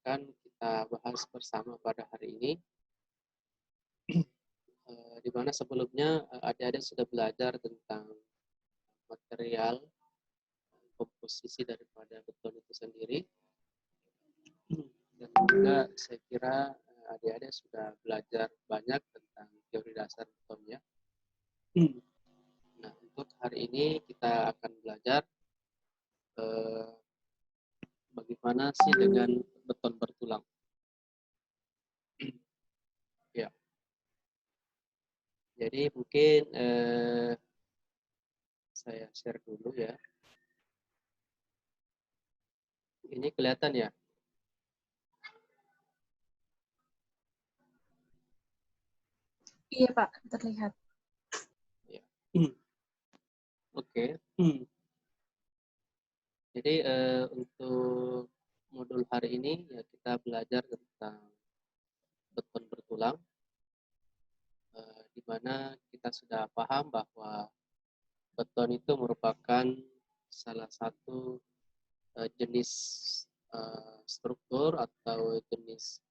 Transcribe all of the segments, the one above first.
akan kita bahas bersama pada hari ini, di mana sebelumnya adik-adik sudah belajar tentang material komposisi daripada beton itu sendiri, dan juga saya kira adik-adik sudah belajar banyak tentang teori dasar beton ya. Nah, untuk hari ini kita akan belajar bagaimana sih dengan beton bertulang. Ya, jadi mungkin saya share dulu ya. Ini kelihatan ya? Iya Pak, terlihat. Ya. Oke. Jadi untuk modul hari ini ya kita belajar tentang beton bertulang, di mana kita sudah paham bahwa beton itu merupakan salah satu jenis struktur atau jenis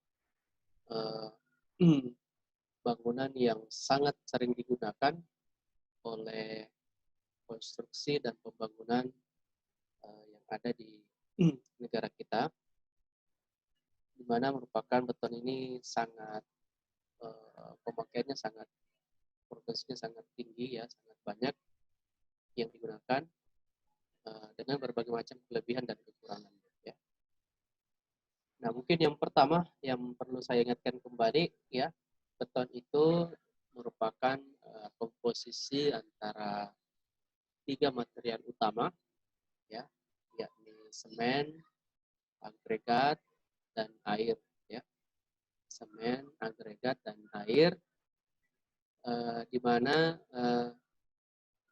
bangunan yang sangat sering digunakan oleh konstruksi dan pembangunan yang ada di negara kita, di mana merupakan beton ini sangat pemakaiannya sangat, prosesnya sangat tinggi ya, sangat banyak yang digunakan dengan berbagai macam kelebihan dan kekurangan ya. Nah, mungkin yang pertama yang perlu saya ingatkan kembali ya, beton itu merupakan komposisi antara 3 material utama ya, yakni semen, agregat, dan air ya. Semen, agregat, dan air, di mana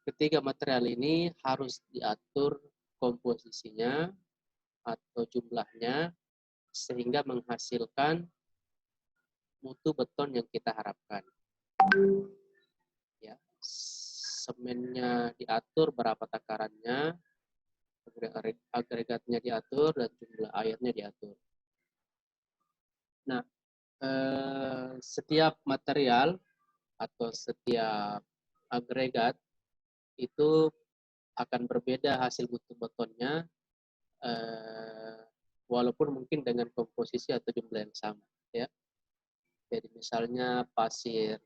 ketiga material ini harus diatur komposisinya atau jumlahnya sehingga menghasilkan mutu beton yang kita harapkan. Ya, semennya diatur berapa takarannya, agregatnya diatur, dan jumlah airnya diatur. Nah, setiap material atau setiap agregat itu akan berbeda hasil mutu betonnya, walaupun mungkin dengan komposisi atau jumlah yang sama ya. Jadi misalnya pasir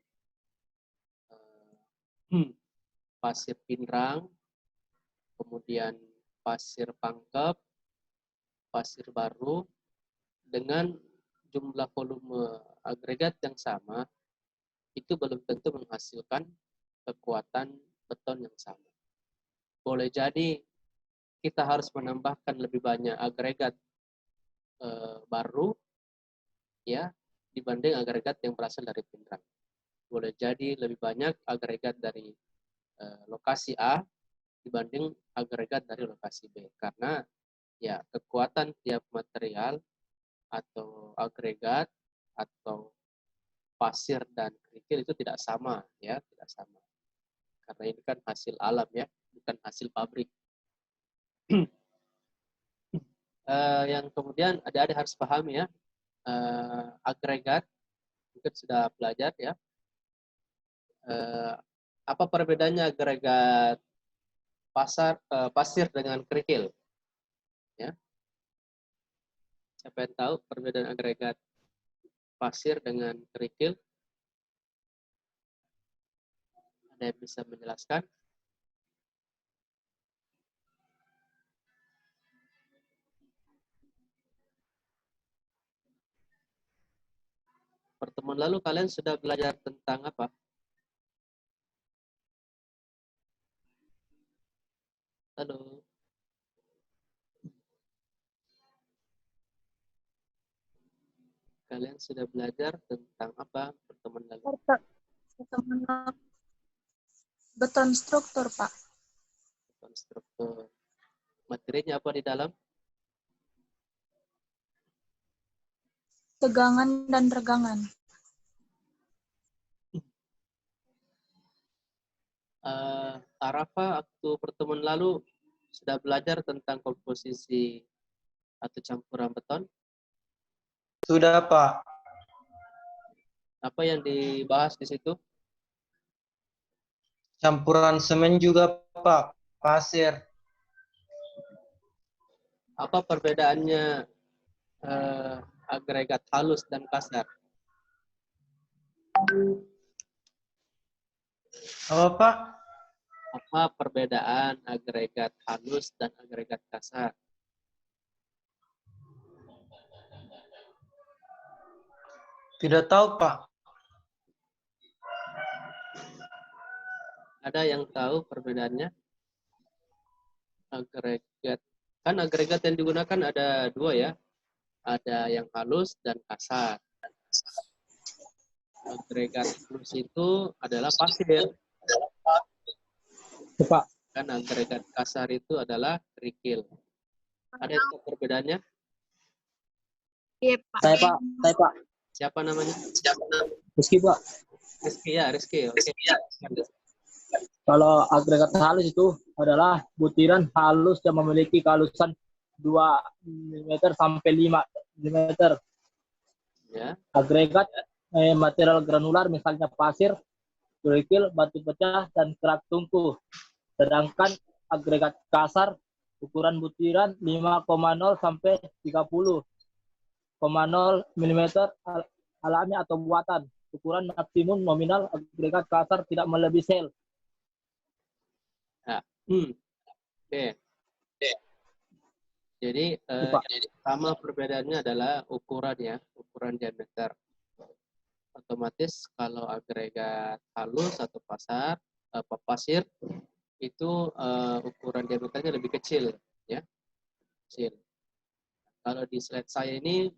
pasir pinrang, kemudian pasir pangkep, pasir baru, dengan jumlah volume agregat yang sama, itu belum tentu menghasilkan kekuatan beton yang sama. Boleh jadi kita harus menambahkan lebih banyak agregat baru ya dibanding agregat yang berasal dari pinrang. Boleh jadi lebih banyak agregat dari lokasi A dibanding agregat dari lokasi B, karena ya kekuatan tiap material atau agregat atau pasir dan kerikil itu tidak sama ya, tidak sama. Karena ini kan hasil alam ya, bukan hasil pabrik. Yang kemudian adik-adik harus pahami ya, agregat mungkin sudah belajar ya. Apa perbedaannya agregat pasir dengan kerikil? Ya. Siapa yang tahu perbedaan agregat pasir dengan kerikil? Ada yang bisa menjelaskan? Pertemuan lalu kalian sudah belajar tentang apa? Halo. Kalian sudah belajar tentang apa pertemuan lalu? Beton struktur, Pak. Beton struktur. Materinya apa di dalam? Tegangan dan regangan. Arafa waktu pertemuan lalu sudah belajar tentang komposisi atau campuran beton? Sudah, Pak. Apa yang dibahas di situ? Campuran semen juga, Pak. Pasir. Apa perbedaannya agregat halus dan kasar? Apa, Pak? Apa perbedaan agregat halus dan agregat kasar? Tidak tahu, Pak. Ada yang tahu perbedaannya? Agregat. Kan agregat yang digunakan ada dua ya. Ada yang halus dan kasar. Agregat halus itu adalah pasir. Pak. Kan agregat kasar itu adalah kerikil. Ada yang tahu perbedaannya? Iya, Pak. Saya Pak. Siapa namanya? Rizky, Pak. Rizky ya, Rizky. Oke. Kalau agregat halus itu adalah butiran halus yang memiliki kehalusan 2 mm sampai 5 mm. Ya. Agregat material granular misalnya pasir, kerikil, batu pecah, dan kerak tungku. Sedangkan agregat kasar ukuran butiran 5,0 sampai 30,0 mm alami atau buatan. Ukuran maksimum nominal agregat kasar tidak melebihi sel. Nah, oke. Jadi yang pertama perbedaannya adalah ukuran diameter. Otomatis kalau agregat halus atau pasir itu ukuran diameternya lebih kecil, ya, kecil. Kalau di slide saya ini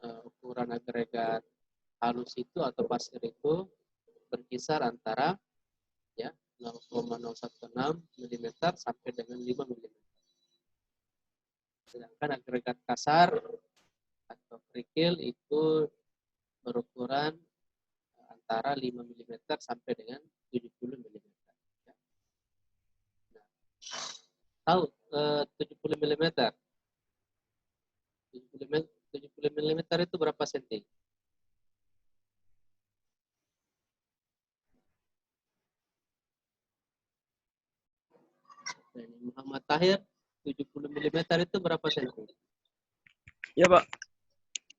ukuran agregat halus itu atau pasir itu berkisar antara ya 0,016 mm sampai dengan 5 mm. Sedangkan agregat kasar atau kerikil itu berukuran antara 5 mm sampai dengan 70 mm. Ya. Nah, tahu 70 mm? 70 mm itu berapa senti? Nah, Muhammad Tahir, 70 mm itu berapa senti? Ya, Pak.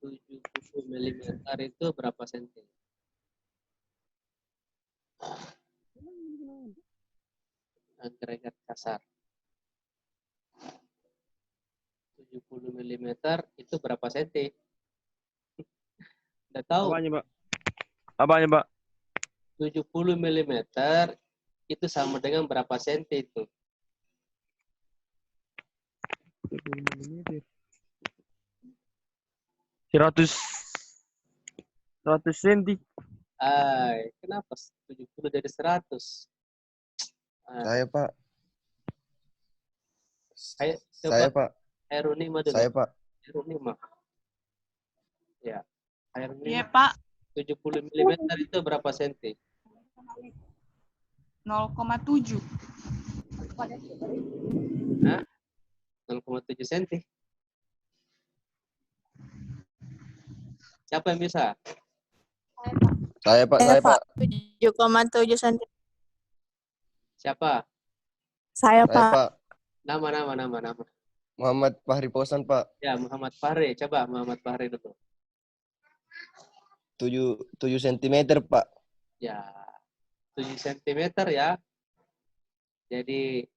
70 mm itu berapa senti? Agregat kasar. 70 mm itu berapa senti? Udah tahu? Apanya, Pak? Apanya, Pak? 70 mm itu sama dengan berapa senti itu? 100 cm. Kenapa 70 dari 100? Saya, Pak. Ayo, Saya, coba Pak. Herunima dulu. Saya, Pak. Herunima. Ya. Herunima. Iya, Pak. 70 mm itu berapa senti? 0,7. Hah? 0,7 senti. Siapa yang bisa? Saya, Pak. Saya, Pak. 7,7 cm. Siapa? Saya, Saya, Pak. Pak. Nama. Muhammad Fahri Posan, Pak. Ya, Muhammad Fahri. Coba Muhammad Fahri dulu. 7 cm, Pak. Ya, 7 cm ya. Jadi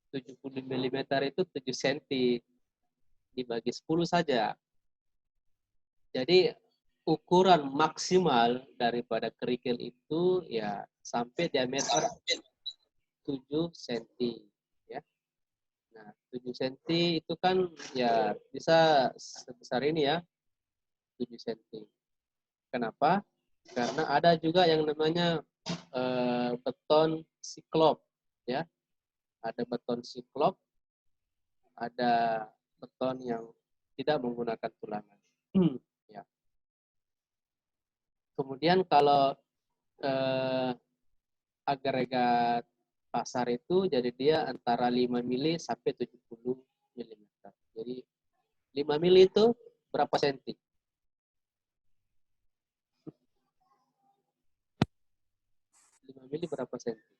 70 mm itu 7 cm dibagi 10 saja. Jadi ukuran maksimal daripada kerikil itu ya sampai diameter 7 cm ya. Nah, 7 cm itu kan ya bisa sebesar ini ya. 7 cm. Kenapa? Karena ada juga yang namanya beton siklop ya. Ada beton siklop, ada beton yang tidak menggunakan tulangan. Ya. Kemudian kalau agregat pasar itu jadi dia antara 5 mili sampai 70 mm. Jadi 5 mili itu berapa senti? mili berapa senti?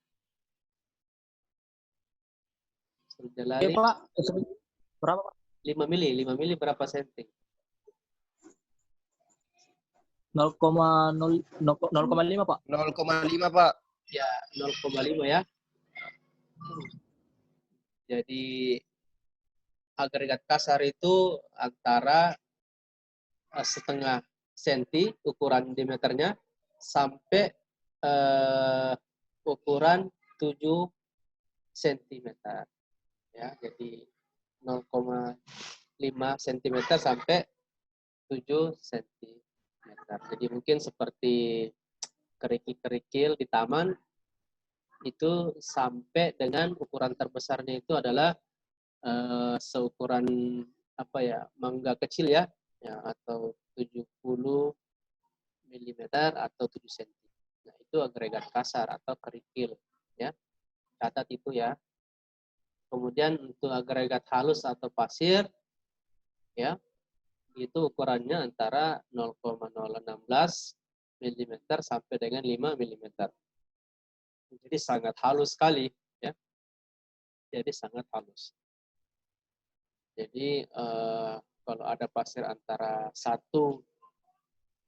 Oke, Jalali Pak. Berapa, Pak? 5 mili berapa senti? 0,5, Pak. 0,5 Pak. Ya, 0,5 ya. Jadi agregat kasar itu antara setengah senti ukuran diameternya sampai ukuran 7 cm. Ya, jadi 0,5 cm sampai 7 cm. Jadi mungkin seperti kerikil-kerikil di taman itu sampai dengan ukuran terbesarnya itu adalah seukuran apa ya, mangga kecil ya, atau 70 mm atau 7 cm. Nah, itu agregat kasar atau kerikil ya. Catat itu ya. Kemudian untuk agregat halus atau pasir ya, itu ukurannya antara 0,016 mm sampai dengan 5 mm. Jadi sangat halus sekali ya. Jadi sangat halus. Jadi kalau ada pasir antara 1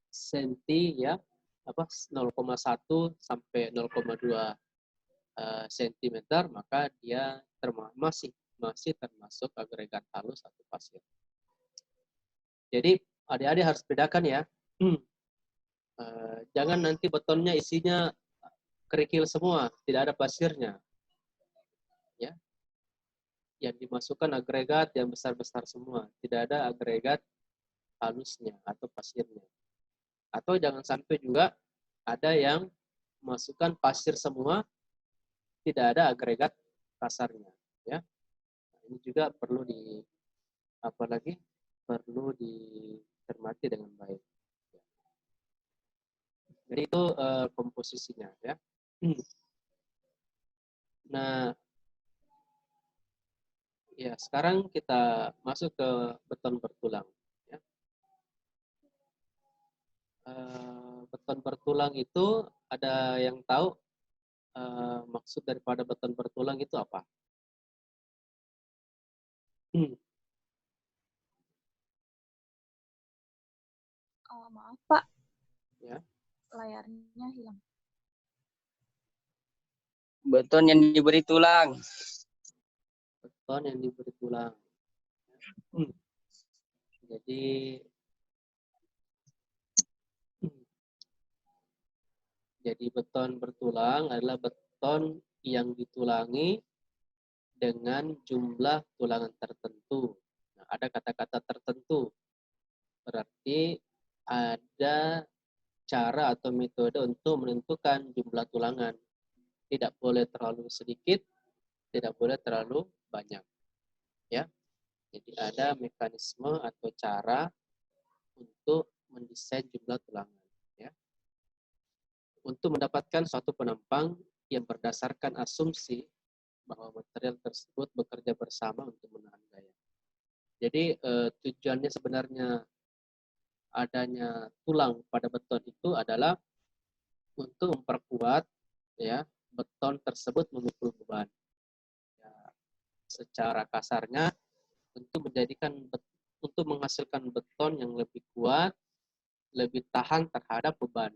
senti ya, 0,1 sampai 0,2 cm, maka dia masih termasuk agregat halus atau pasir. Jadi adik-adik harus bedakan ya. Jangan nanti betonnya isinya kerikil semua, tidak ada pasirnya. Ya. Yang dimasukkan agregat yang besar-besar semua, tidak ada agregat halusnya atau pasirnya. Atau jangan sampai juga ada yang masukkan pasir semua, tidak ada agregat kasarnya. Ya. Ini juga perlu perlu dicermati dengan baik. Jadi itu komposisinya ya. Nah, ya sekarang kita masuk ke beton bertulang. Ya. Beton bertulang itu ada yang tahu maksud daripada beton bertulang itu apa? Maaf Pak, Ya. layarnya hilang. Beton yang diberi tulang. Beton yang diberi tulang. Jadi beton bertulang adalah beton yang ditulangi dengan jumlah tulangan tertentu. Nah, ada kata-kata tertentu. Berarti ada cara atau metode untuk menentukan jumlah tulangan. Tidak boleh terlalu sedikit, tidak boleh terlalu banyak. Ya. Jadi ada mekanisme atau cara untuk mendesain jumlah tulangan. Ya. Untuk mendapatkan suatu penampang yang berdasarkan asumsi bahwa material tersebut bekerja bersama untuk menahan gaya. Jadi tujuannya sebenarnya adanya tulang pada beton itu adalah untuk memperkuat ya beton tersebut memikul beban. Ya, secara kasarnya untuk menghasilkan beton yang lebih kuat, lebih tahan terhadap beban.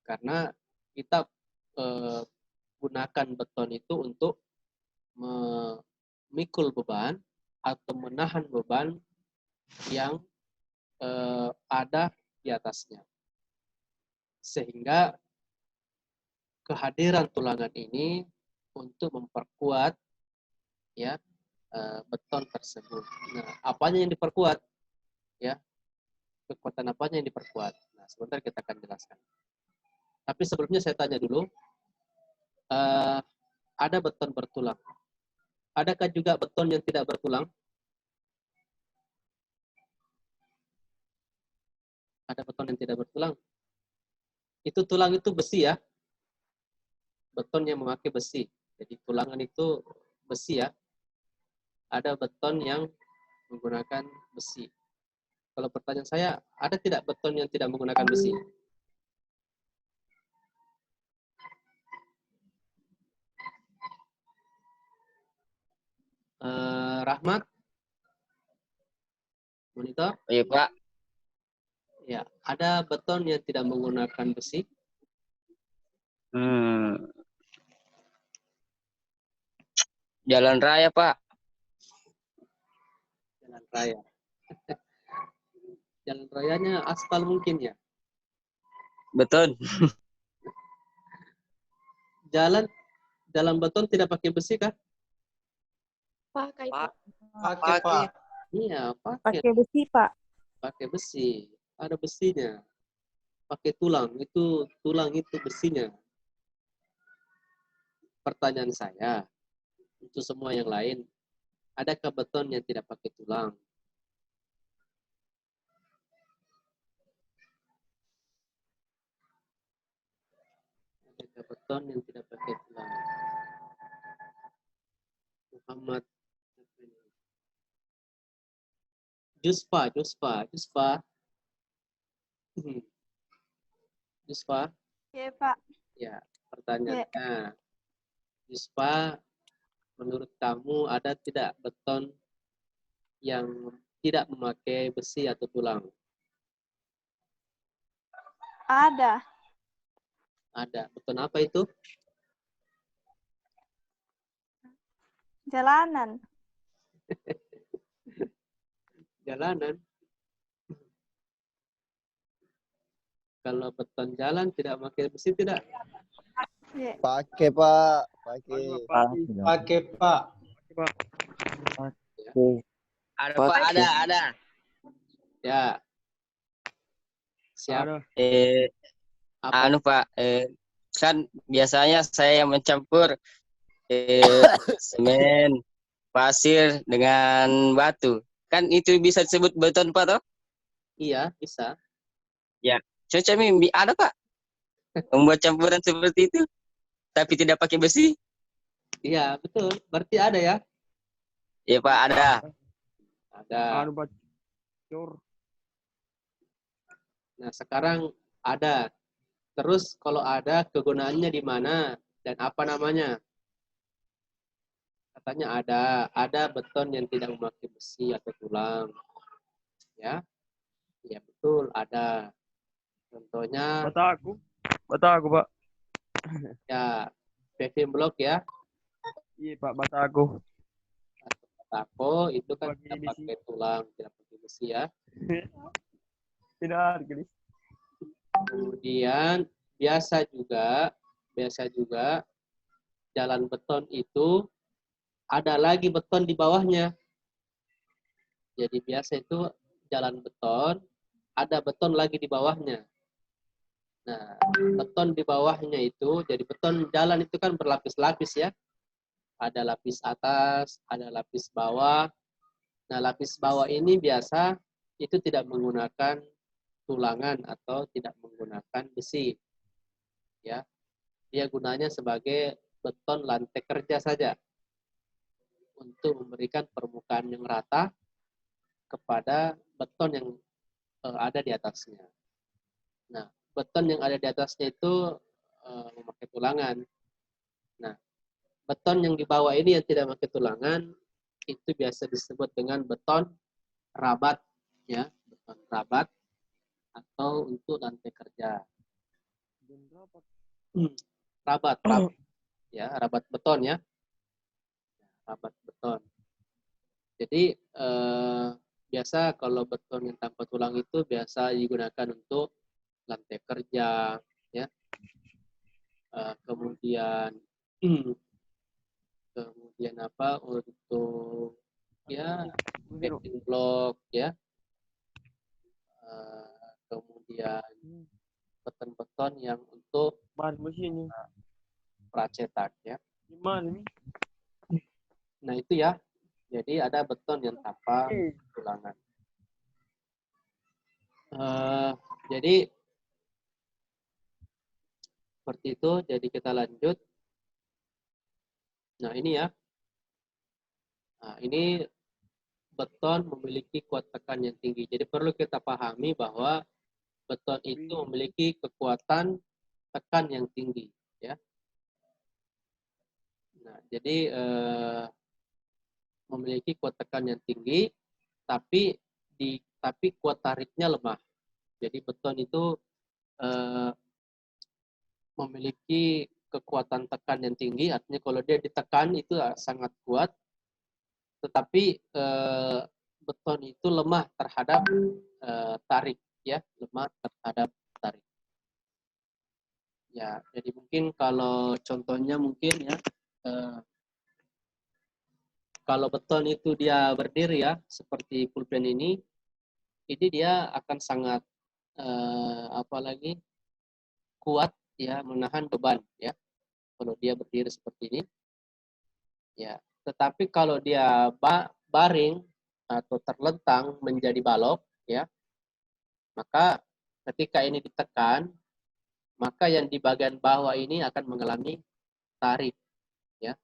Karena kita gunakan beton itu untuk memikul beban atau menahan beban yang ada di atasnya. Sehingga kehadiran tulangan ini untuk memperkuat ya beton tersebut. Nah, apanya yang diperkuat? Ya, kekuatan apanya yang diperkuat? Nah, sebentar kita akan jelaskan. Tapi sebelumnya saya tanya dulu, ada beton bertulang. Adakah juga beton yang tidak bertulang? Ada beton yang tidak bertulang. Itu tulang itu besi ya. Beton yang memakai besi. Jadi tulangan itu besi ya. Ada beton yang menggunakan besi. Kalau pertanyaan saya, ada tidak beton yang tidak menggunakan besi? Rahmat, monitor. Iya Pak. Ya, ada beton yang tidak menggunakan besi. Jalan raya Pak. Jalan raya. Jalan rayanya aspal mungkin ya. Beton. Jalan beton tidak pakai besi kah? Pakai, Pak. Pakai, Pak. Iya, Pakai besi, Pak. pakai besi. Ada besinya. Pakai tulang, itu besinya. Pertanyaan saya, untuk semua yang lain, adakah beton yang tidak pakai tulang? Adakah beton yang tidak pakai tulang? Muhammad Jusfa. Jusfa, Iya, Pak. ya, pertanyaannya, Jusfa, menurut kamu ada tidak beton yang tidak memakai besi atau tulang? Ada. Ada. Beton apa itu? Jalanan. Jalanan. Kalau beton jalan tidak memakai besi tidak? Iya. Pakai, Pak. Pakai. Pakai, Pak. Ada Pak, ada. Ya. Siap. Apa? Pak, kan biasanya saya mencampur semen, pasir dengan batu. Kan itu bisa disebut beton Pak toh? Iya, bisa. Cuaca mimpi ada Pak. Membuat campuran seperti itu, tapi tidak pakai besi. Iya, betul. Berarti ada ya? Iya Pak, ada. Ada. Bocor. Nah, sekarang ada. Terus kalau ada, kegunaannya di mana dan apa namanya? Katanya ada beton yang tidak memakai besi atau tulang. Ya. Ya, betul, ada. Contohnya Bata aku, Pak. ya paving block ya. Iya, Pak, bata aku. Tako itu kan Pakai tidak besi. pakai tulang, tidak pakai besi ya. Tidak, guys. Kemudian biasa juga jalan beton itu ada lagi beton di bawahnya. Jadi biasa itu jalan beton, ada beton lagi di bawahnya. Nah, beton di bawahnya itu, jadi beton jalan itu kan berlapis-lapis ya. Ada lapis atas, ada lapis bawah. Nah, lapis bawah ini biasa itu tidak menggunakan tulangan atau tidak menggunakan besi. Ya. Dia gunanya sebagai beton lantai kerja saja untuk memberikan permukaan yang rata kepada beton yang ada di atasnya. Nah, beton yang ada di atasnya itu memakai tulangan. Nah, beton yang di bawah ini yang tidak memakai tulangan itu biasa disebut dengan beton rabat, ya, beton rabat atau untuk lantai kerja. Rabat, ya, rabat beton ya, rabat beton. Jadi biasa kalau beton yang tanpa tulang itu biasa digunakan untuk lantai kerja, ya. Kemudian apa untuk ya paving block ya. Kemudian beton-beton yang untuk pracetak ya. Nah itu ya. Jadi ada beton yang tanpa tulangan. Jadi seperti itu. Jadi kita lanjut. Nah ini ya. Nah, ini beton memiliki kuat tekan yang tinggi. Jadi perlu kita pahami bahwa beton itu memiliki kekuatan tekan yang tinggi, ya. Nah, jadi memiliki kuat tekan yang tinggi, tapi kuat tariknya lemah. Jadi beton itu memiliki kekuatan tekan yang tinggi, artinya kalau dia ditekan itu sangat kuat, tetapi beton itu lemah terhadap tarik, ya, lemah terhadap tarik. Ya, jadi mungkin kalau contohnya mungkin ya, kalau beton itu dia berdiri ya, seperti pulpen ini dia akan sangat apalagi kuat ya, menahan beban ya. Kalau dia berdiri seperti ini, ya. Tetapi kalau dia baring atau terlentang menjadi balok, ya, maka ketika ini ditekan, maka yang di bagian bawah ini akan mengalami tarik, ya.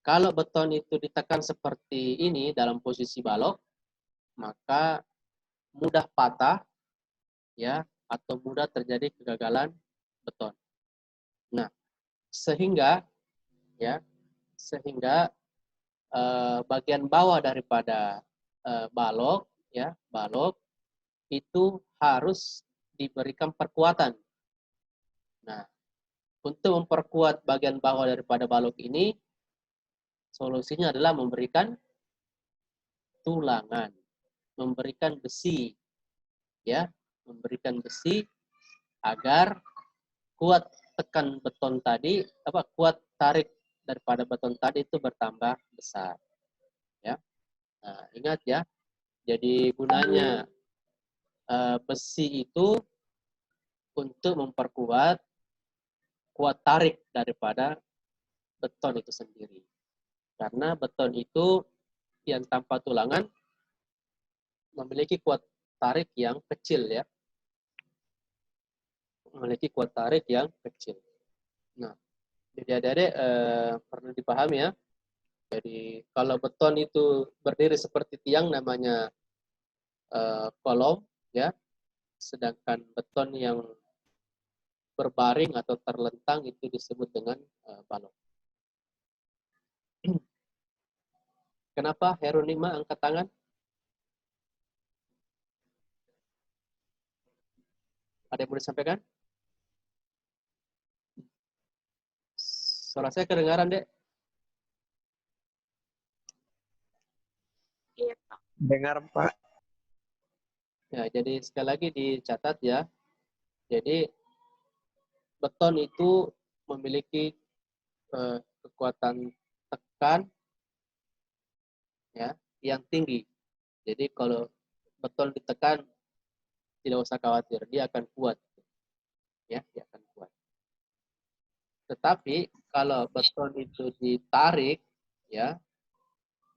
Kalau beton itu ditekan seperti ini dalam posisi balok, maka mudah patah, ya, atau mudah terjadi kegagalan beton. Nah, sehingga bagian bawah daripada balok, ya, balok itu harus diberikan perkuatan. Nah, untuk memperkuat bagian bawah daripada balok ini, solusinya adalah memberikan tulangan, memberikan besi, ya, memberikan besi agar kuat tekan beton tadi, kuat tarik daripada beton tadi itu bertambah besar, ya. Nah, ingat ya, jadi gunanya besi itu untuk memperkuat kuat tarik daripada beton itu sendiri. Karena beton itu yang tanpa tulangan memiliki kuat tarik yang kecil, ya. Memiliki kuat tarik yang kecil. Nah, jadi adik-adik perlu dipahami ya. Jadi kalau beton itu berdiri seperti tiang namanya kolom, ya. Sedangkan beton yang berbaring atau terlentang itu disebut dengan balok. Kenapa Heronima angkat tangan? Ada yang mau disampaikan? Suara saya kedengaran, Dek? Iya, Pak. Dengar, Pak. Ya, jadi sekali lagi dicatat ya. Jadi beton itu memiliki kekuatan tekan ya yang tinggi. Jadi kalau beton ditekan tidak usah khawatir, dia akan kuat. Ya, dia akan kuat. Tetapi kalau beton itu ditarik ya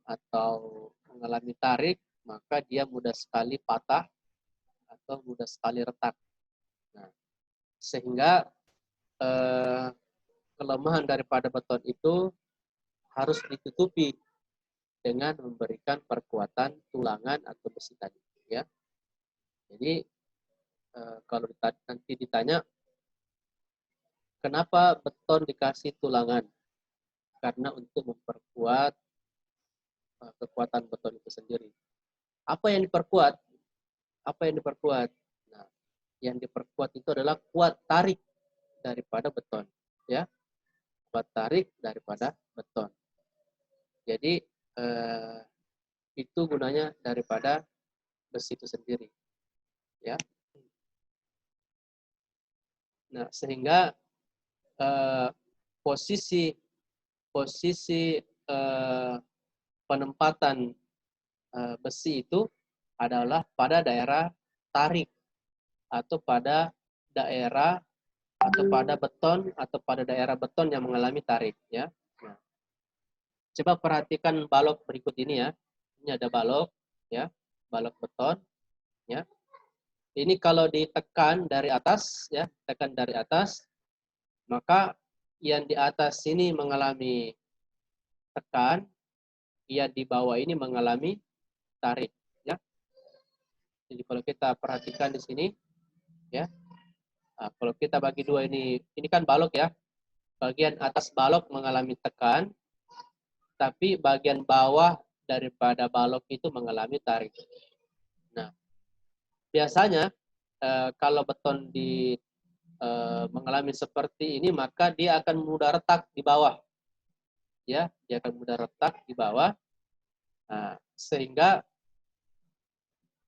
atau mengalami tarik, maka dia mudah sekali patah atau mudah sekali retak. Nah, sehingga kelemahan daripada beton itu harus ditutupi dengan memberikan perkuatan tulangan atau besi tadi, ya. Jadi kalau nanti ditanya kenapa beton dikasih tulangan, karena untuk memperkuat kekuatan beton itu sendiri. Apa yang diperkuat? Apa yang diperkuat? Nah, yang diperkuat itu adalah kuat tarik daripada beton, ya. Kuat tarik daripada beton. Jadi itu gunanya daripada besi itu sendiri, ya. Nah, sehingga posisi penempatan besi itu adalah pada daerah tarik atau pada daerah atau pada beton atau pada daerah beton yang mengalami tarik, ya. Nah, coba perhatikan balok berikut ini ya. Ini ada balok, ya, balok beton, ya. Ini kalau ditekan dari atas, ya, tekan dari atas, maka yang di atas ini mengalami tekan, yang di bawah ini mengalami tarik, ya. Jadi kalau kita perhatikan di sini, ya, nah, kalau kita bagi dua ini kan balok ya. Bagian atas balok mengalami tekan, tapi bagian bawah daripada balok itu mengalami tarik. Nah, biasanya kalau beton mengalami seperti ini, maka dia akan mudah retak di bawah. Ya, dia akan mudah retak di bawah. Nah, sehingga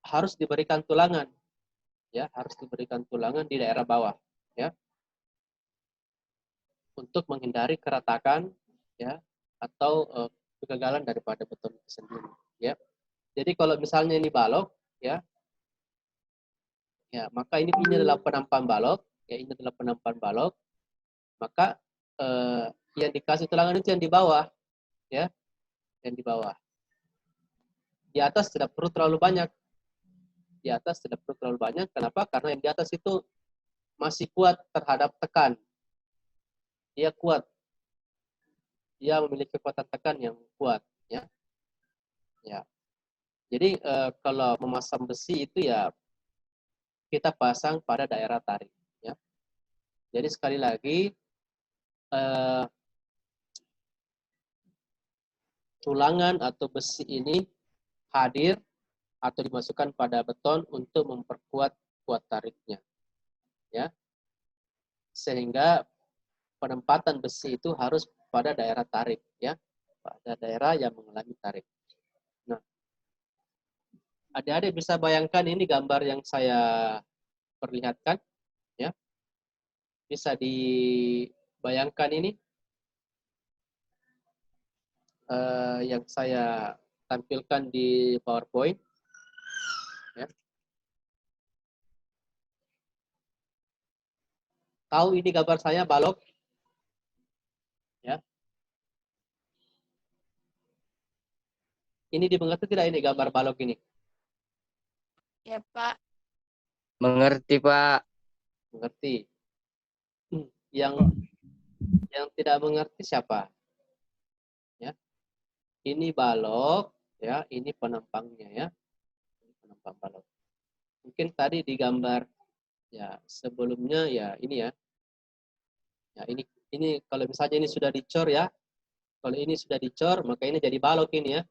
harus diberikan tulangan. Ya, harus diberikan tulangan di daerah bawah, ya. Untuk menghindari keretakan, ya, atau kegagalan daripada beton itu sendiri, ya. Jadi kalau misalnya ini balok, ya, maka ini adalah penampang balok, ya, ini adalah penampang balok, maka yang dikasih tulangan itu yang di bawah, ya, yang di bawah. Di atas tidak perlu terlalu banyak. Di atas tidak perlu terlalu banyak. Kenapa? Karena yang di atas itu masih kuat terhadap tekan. Dia kuat. Dia memiliki kekuatan tekan yang kuat, ya. Ya. Jadi kalau memasang besi itu ya kita pasang pada daerah tarik, ya. Jadi sekali lagi tulangan atau besi ini hadir atau dimasukkan pada beton untuk memperkuat kuat tariknya, ya. Sehingga penempatan besi itu harus pada daerah tarik, ya, pada daerah yang mengalami tarik. Nah, adik-adik bisa bayangkan ini gambar yang saya perlihatkan, ya. Bisa dibayangkan ini yang saya tampilkan di PowerPoint. Ya. Tahu ini gambar saya balok? Ya. Ini dimengerti tidak ini gambar balok ini? Ya, Pak. Mengerti, Pak. Mengerti. Yang tidak mengerti siapa? Ya. Ini balok, ya, ini penampangnya, ya. Ini penampang balok. Mungkin tadi di gambar ya sebelumnya ya ini ya. Ya, ini kalau misalnya ini sudah dicor, ya. Kalau ini sudah dicor, maka ini jadi balok ini, ya.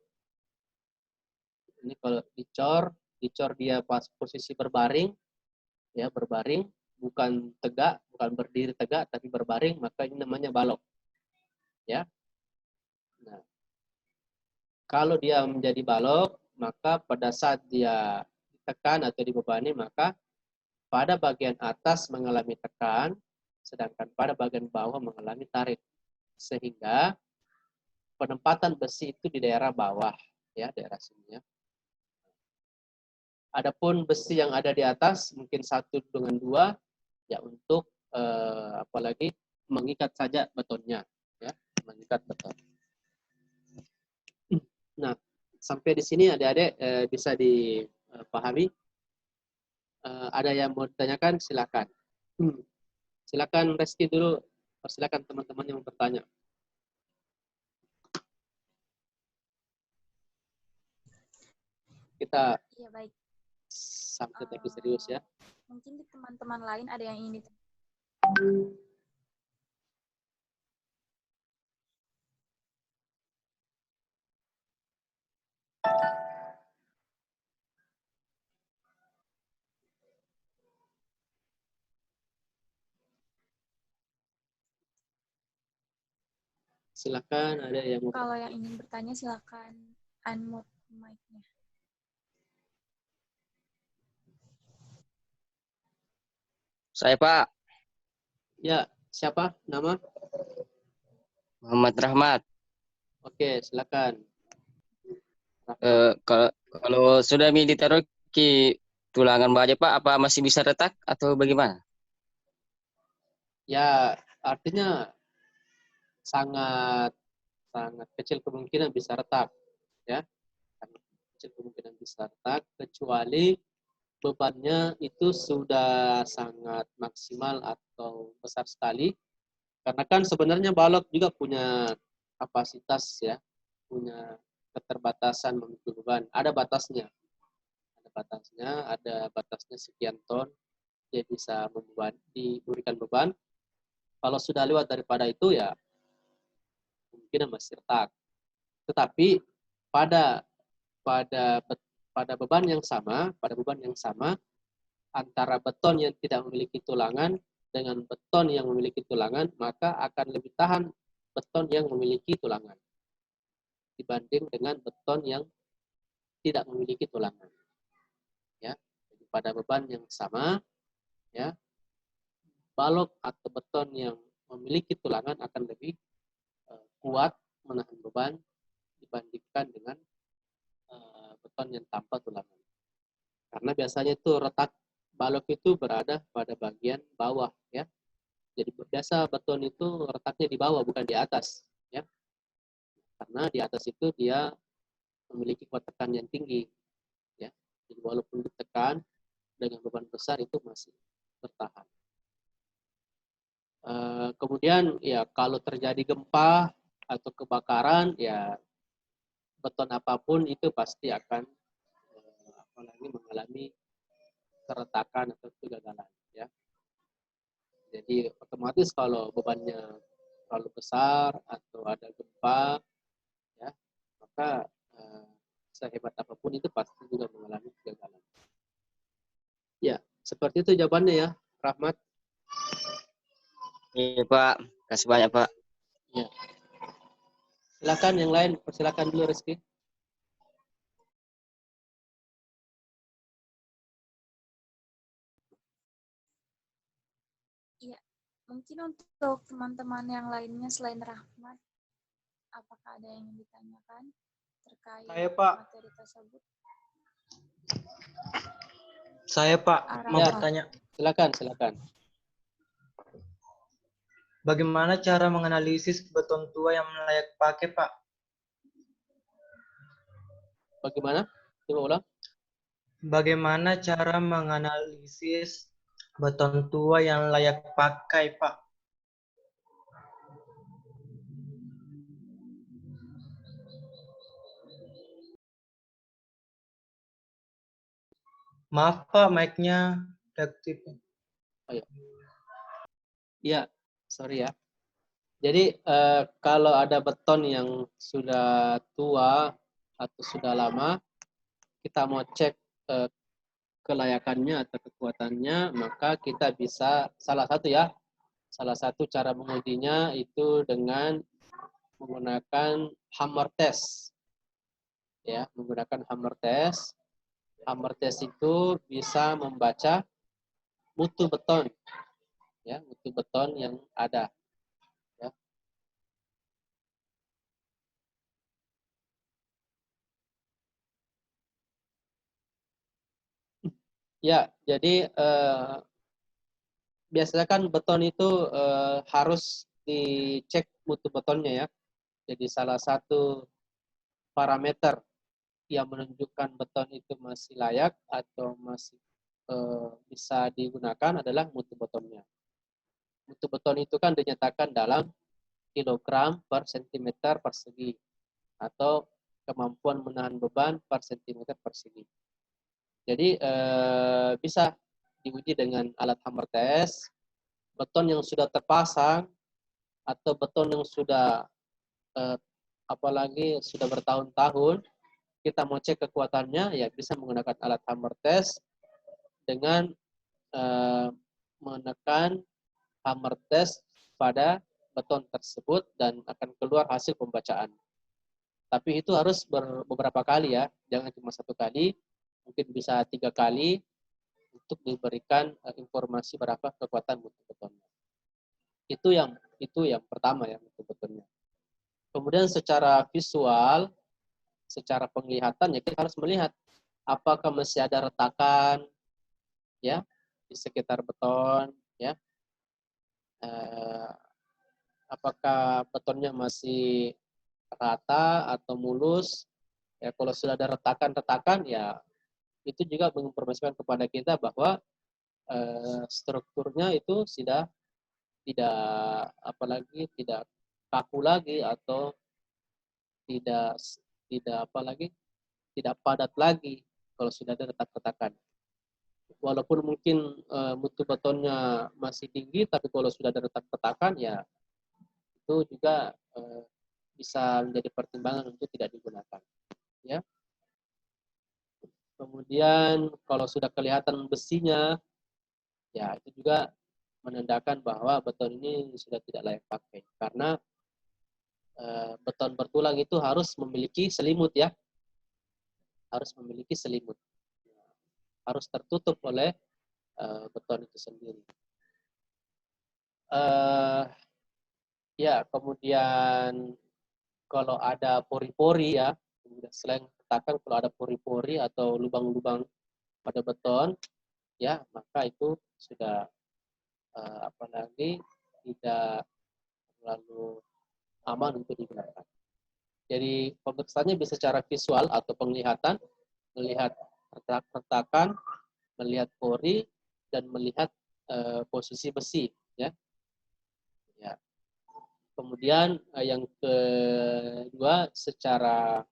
Ini kalau dicor dia pas posisi berbaring, ya, berbaring, bukan tegak, bukan berdiri tegak, tapi berbaring, maka ini namanya balok, ya. Nah, kalau dia menjadi balok, maka pada saat dia ditekan atau dibebani, maka pada bagian atas mengalami tekan, sedangkan pada bagian bawah mengalami tarik, sehingga penempatan besi itu di daerah bawah, ya, daerah sini, ya. Adapun besi yang ada di atas mungkin 1 dengan 2, ya, untuk apalagi mengikat saja betonnya, ya, mengikat beton. Nah, sampai di sini adik-adik bisa dipahami. Ada yang mau ditanyakan, silakan. Silakan Reski dulu, silakan teman-teman yang bertanya. Kita Iya, baik. sampai tapi serius, ya. Mungkin di teman-teman lain ada yang ingin Silakan, ada yang mau. Kalau yang ingin bertanya silakan unmute mic-nya. Saya, Pak. Ya, siapa nama? Muhammad Rahmat. Oke, silakan. Kalau sudah ditaruh ke tulangan baja, Pak, apa masih bisa retak atau bagaimana? Ya, artinya sangat kecil kemungkinan bisa retak, ya. Sangat kecil kemungkinan bisa retak, kecuali bebannya itu sudah sangat maksimal atau besar sekali. Karena kan sebenarnya balok juga punya kapasitas, ya, punya keterbatasan memikul beban. Ada batasnya. Ada batasnya sekian ton dia bisa diberikan beban. Kalau sudah lewat daripada itu, ya kemungkinan masih retak. Tetapi pada pada pada beban yang sama, antara beton yang tidak memiliki tulangan dengan beton yang memiliki tulangan, maka akan lebih tahan beton yang memiliki tulangan dibanding dengan beton yang tidak memiliki tulangan. Ya, jadi pada beban yang sama, ya, balok atau beton yang memiliki tulangan akan lebih kuat menahan beban dibandingkan dengan beton yang tanpa tulangan. Karena biasanya itu retak balok itu berada pada bagian bawah, ya. Jadi biasa beton itu retaknya di bawah bukan di atas, ya. Karena di atas itu dia memiliki kuat tekan yang tinggi, ya. Jadi walaupun ditekan dengan beban besar itu masih bertahan. Kemudian ya kalau terjadi gempa atau kebakaran, ya beton apapun itu pasti akan mengalami keretakan atau kegagalan, ya. Jadi otomatis kalau bebannya terlalu besar atau ada gempa, ya, maka sehebat apapun itu pasti juga mengalami kegagalan. Ya, seperti itu jawabannya ya, Rahmat. Iya Pak, kasih banyak Pak. Ya. Silakan yang lain, persilakan dulu Rizky. Iya, mungkin untuk teman-teman yang lainnya selain Rahmat, apakah ada yang ingin ditanyakan terkait Saya, Pak. materi tersebut? Saya Pak mau Ya. bertanya. Silakan. Bagaimana cara menganalisis beton tua yang layak pakai, Pak? Bagaimana? Coba ulang. Bagaimana cara menganalisis beton tua yang layak pakai, Pak? Maaf Pak, mic-nya aktif. Oh, ya. Iya, sorry ya. Jadi kalau ada beton yang sudah tua atau sudah lama, kita mau cek kelayakannya atau kekuatannya, maka kita bisa salah satu cara mengujinya itu dengan menggunakan hammer test. Ya, menggunakan hammer test. Hammer test itu bisa membaca mutu beton, ya, mutu beton yang ada. Ya. Ya, jadi biasanya kan beton itu harus dicek mutu betonnya ya. Jadi salah satu parameter yang menunjukkan beton itu masih layak atau masih bisa digunakan adalah mutu betonnya. Mutu beton itu kan dinyatakan dalam kilogram per sentimeter persegi atau kemampuan menahan beban per sentimeter persegi. Jadi bisa diuji dengan alat hammer test. Beton yang sudah terpasang atau beton yang sudah apalagi sudah bertahun-tahun, kita mau cek kekuatannya, ya bisa menggunakan alat hammer test dengan menekan hammer test pada beton tersebut dan akan keluar hasil pembacaan. Tapi itu harus beberapa kali ya, jangan cuma satu kali, mungkin bisa 3 kali untuk diberikan informasi berapa kekuatan mutu betonnya. Itu yang pertama ya, mutu betonnya. Kemudian secara visual, secara penglihatan ya kita harus melihat apakah masih ada retakan ya di sekitar beton ya. Apakah betonnya masih rata atau mulus? Ya kalau sudah ada retakan-retakan ya itu juga menginformasikan kepada kita bahwa strukturnya itu sudah tidak kaku lagi atau tidak padat lagi kalau sudah ada retak-retakan. Walaupun mungkin mutu betonnya masih tinggi, tapi kalau sudah ada retak-retakan ya itu juga bisa menjadi pertimbangan untuk tidak digunakan. ya. Kemudian kalau sudah kelihatan besinya, ya itu juga menandakan bahwa beton ini sudah tidak layak pakai. Karena beton bertulang itu harus memiliki selimut ya, harus memiliki selimut, harus tertutup oleh beton itu sendiri. Ya, kemudian kalau ada pori-pori ya, selain retakan, kalau ada pori-pori atau lubang-lubang pada beton, ya maka itu sudah apalagi tidak terlalu aman untuk digunakan. Jadi pemeriksaannya bisa secara visual atau penglihatan, melihat retakan, melihat pori, dan melihat posisi besi, ya. Ya. Kemudian yang kedua, secara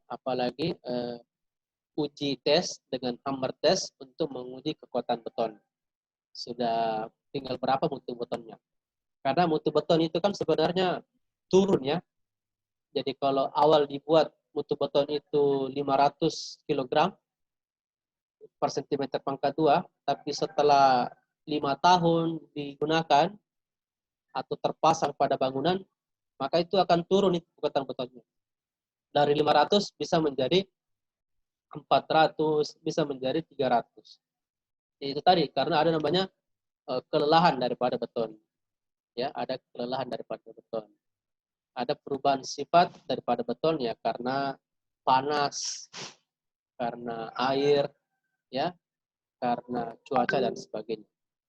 apalagi uji tes dengan hammer test untuk menguji kekuatan beton. Sudah tinggal berapa mutu betonnya. Karena mutu beton itu kan sebenarnya turun ya. Jadi kalau awal dibuat mutu beton itu 500 kg per cm pangkat 2, tapi setelah 5 tahun digunakan atau terpasang pada bangunan, maka itu akan turun itu kekuatan betonnya. Dari 500 bisa menjadi 400, bisa menjadi 300. Itu tadi, karena ada namanya kelelahan daripada beton. Ya, ada kelelahan daripada beton. Ada perubahan sifat daripada beton ya, karena panas, karena air, ya, karena cuaca dan sebagainya.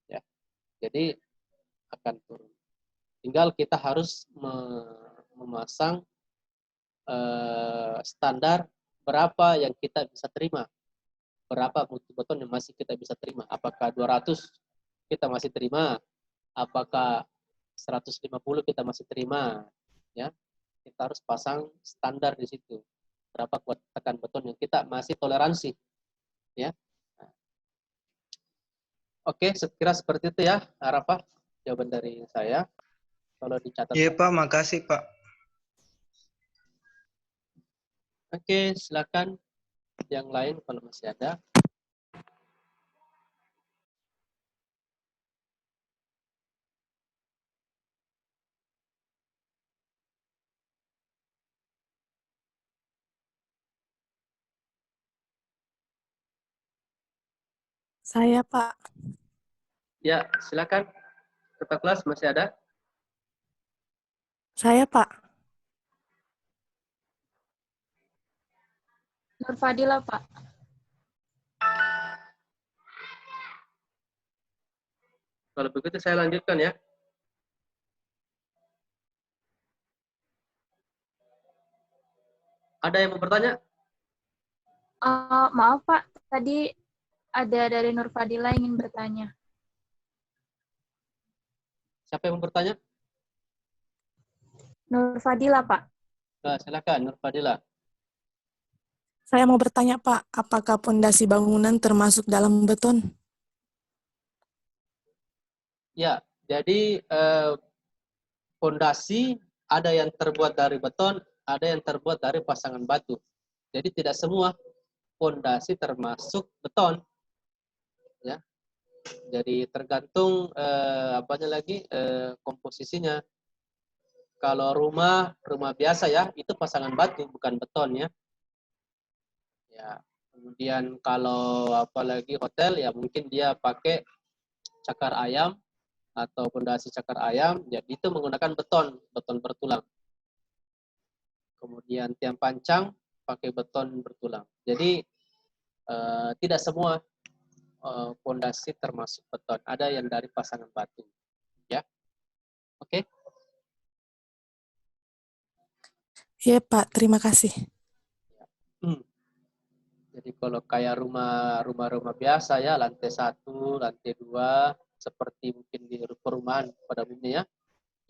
Ya, jadi akan turun. Tinggal kita harus memasang standar berapa yang kita bisa terima, berapa mutu beton yang masih kita bisa terima. Apakah 200 kita masih terima, apakah 150 kita masih terima, ya. Kita harus pasang standar di situ. Berapa kuat tekan beton yang kita masih toleransi, ya. Oke, sekira seperti itu ya, Arafah, jawaban dari saya. Kalau dicatat. Iya Pak, makasih Pak. Oke, silakan yang lain kalau masih ada. Saya, Pak. Ya, silakan. Ketua kelas masih ada? Saya, Pak. Nur Fadila, Pak. Kalau begitu saya lanjutkan ya. Ada yang mau bertanya? Maaf, Pak. Tadi ada dari Nur Fadila ingin bertanya. Siapa yang mau bertanya? Nur Fadila, Pak. Nah, silakan, Nur Fadila. Saya mau bertanya, Pak, apakah pondasi bangunan termasuk dalam beton? Ya, jadi pondasi ada yang terbuat dari beton, ada yang terbuat dari pasangan batu. Jadi tidak semua pondasi termasuk beton. Ya. Jadi tergantung komposisinya. Kalau rumah biasa ya, itu pasangan batu bukan beton ya. Ya. Kemudian kalau apalagi hotel ya mungkin dia pakai cakar ayam atau pondasi cakar ayam, jadi itu menggunakan beton bertulang. Kemudian tiang pancang pakai beton bertulang. Jadi tidak semua pondasi termasuk beton, ada yang dari pasangan batu. Ya, oke. Iya, Pak. Terima kasih. Jadi kalau kayak rumah biasa ya, lantai 1, lantai 2, seperti mungkin di perumahan pada umumnya ya,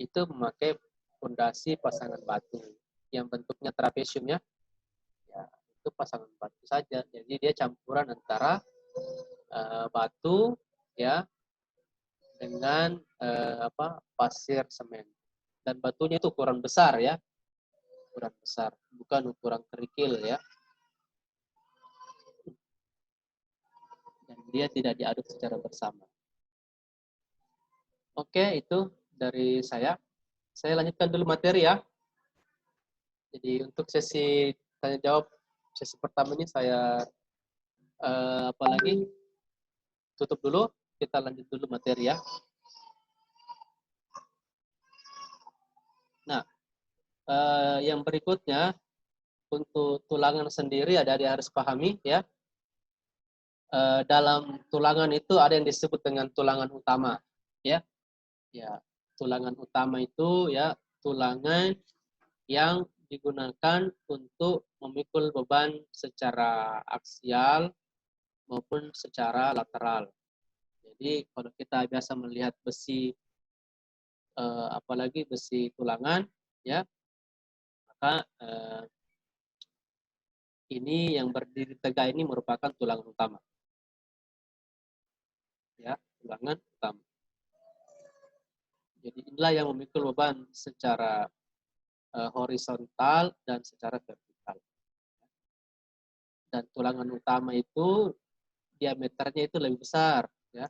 itu memakai pondasi pasangan batu yang bentuknya trapesium ya. Ya, itu pasangan batu saja. Jadi dia campuran antara batu ya dengan pasir semen. Dan batunya itu ukuran besar ya. ukuran besar, bukan ukuran kerikil ya. Dan dia tidak diaduk secara bersama. Oke, itu dari saya. Saya lanjutkan dulu materi ya. Jadi untuk sesi tanya jawab sesi pertama ini saya apalagi tutup dulu. Kita lanjut dulu materi ya. Nah, yang berikutnya untuk tulangan sendiri ada yang harus pahami ya. Dalam tulangan itu ada yang disebut dengan tulangan utama ya. Ya, tulangan utama itu ya tulangan yang digunakan untuk memikul beban secara aksial maupun secara lateral. Jadi kalau kita biasa melihat besi apalagi besi tulangan ya, maka ini yang berdiri tegak ini merupakan tulangan utama. Ya, tulangan utama. Jadi inilah yang memikul beban secara horizontal dan secara vertikal. Dan tulangan utama itu diameternya itu lebih besar, ya,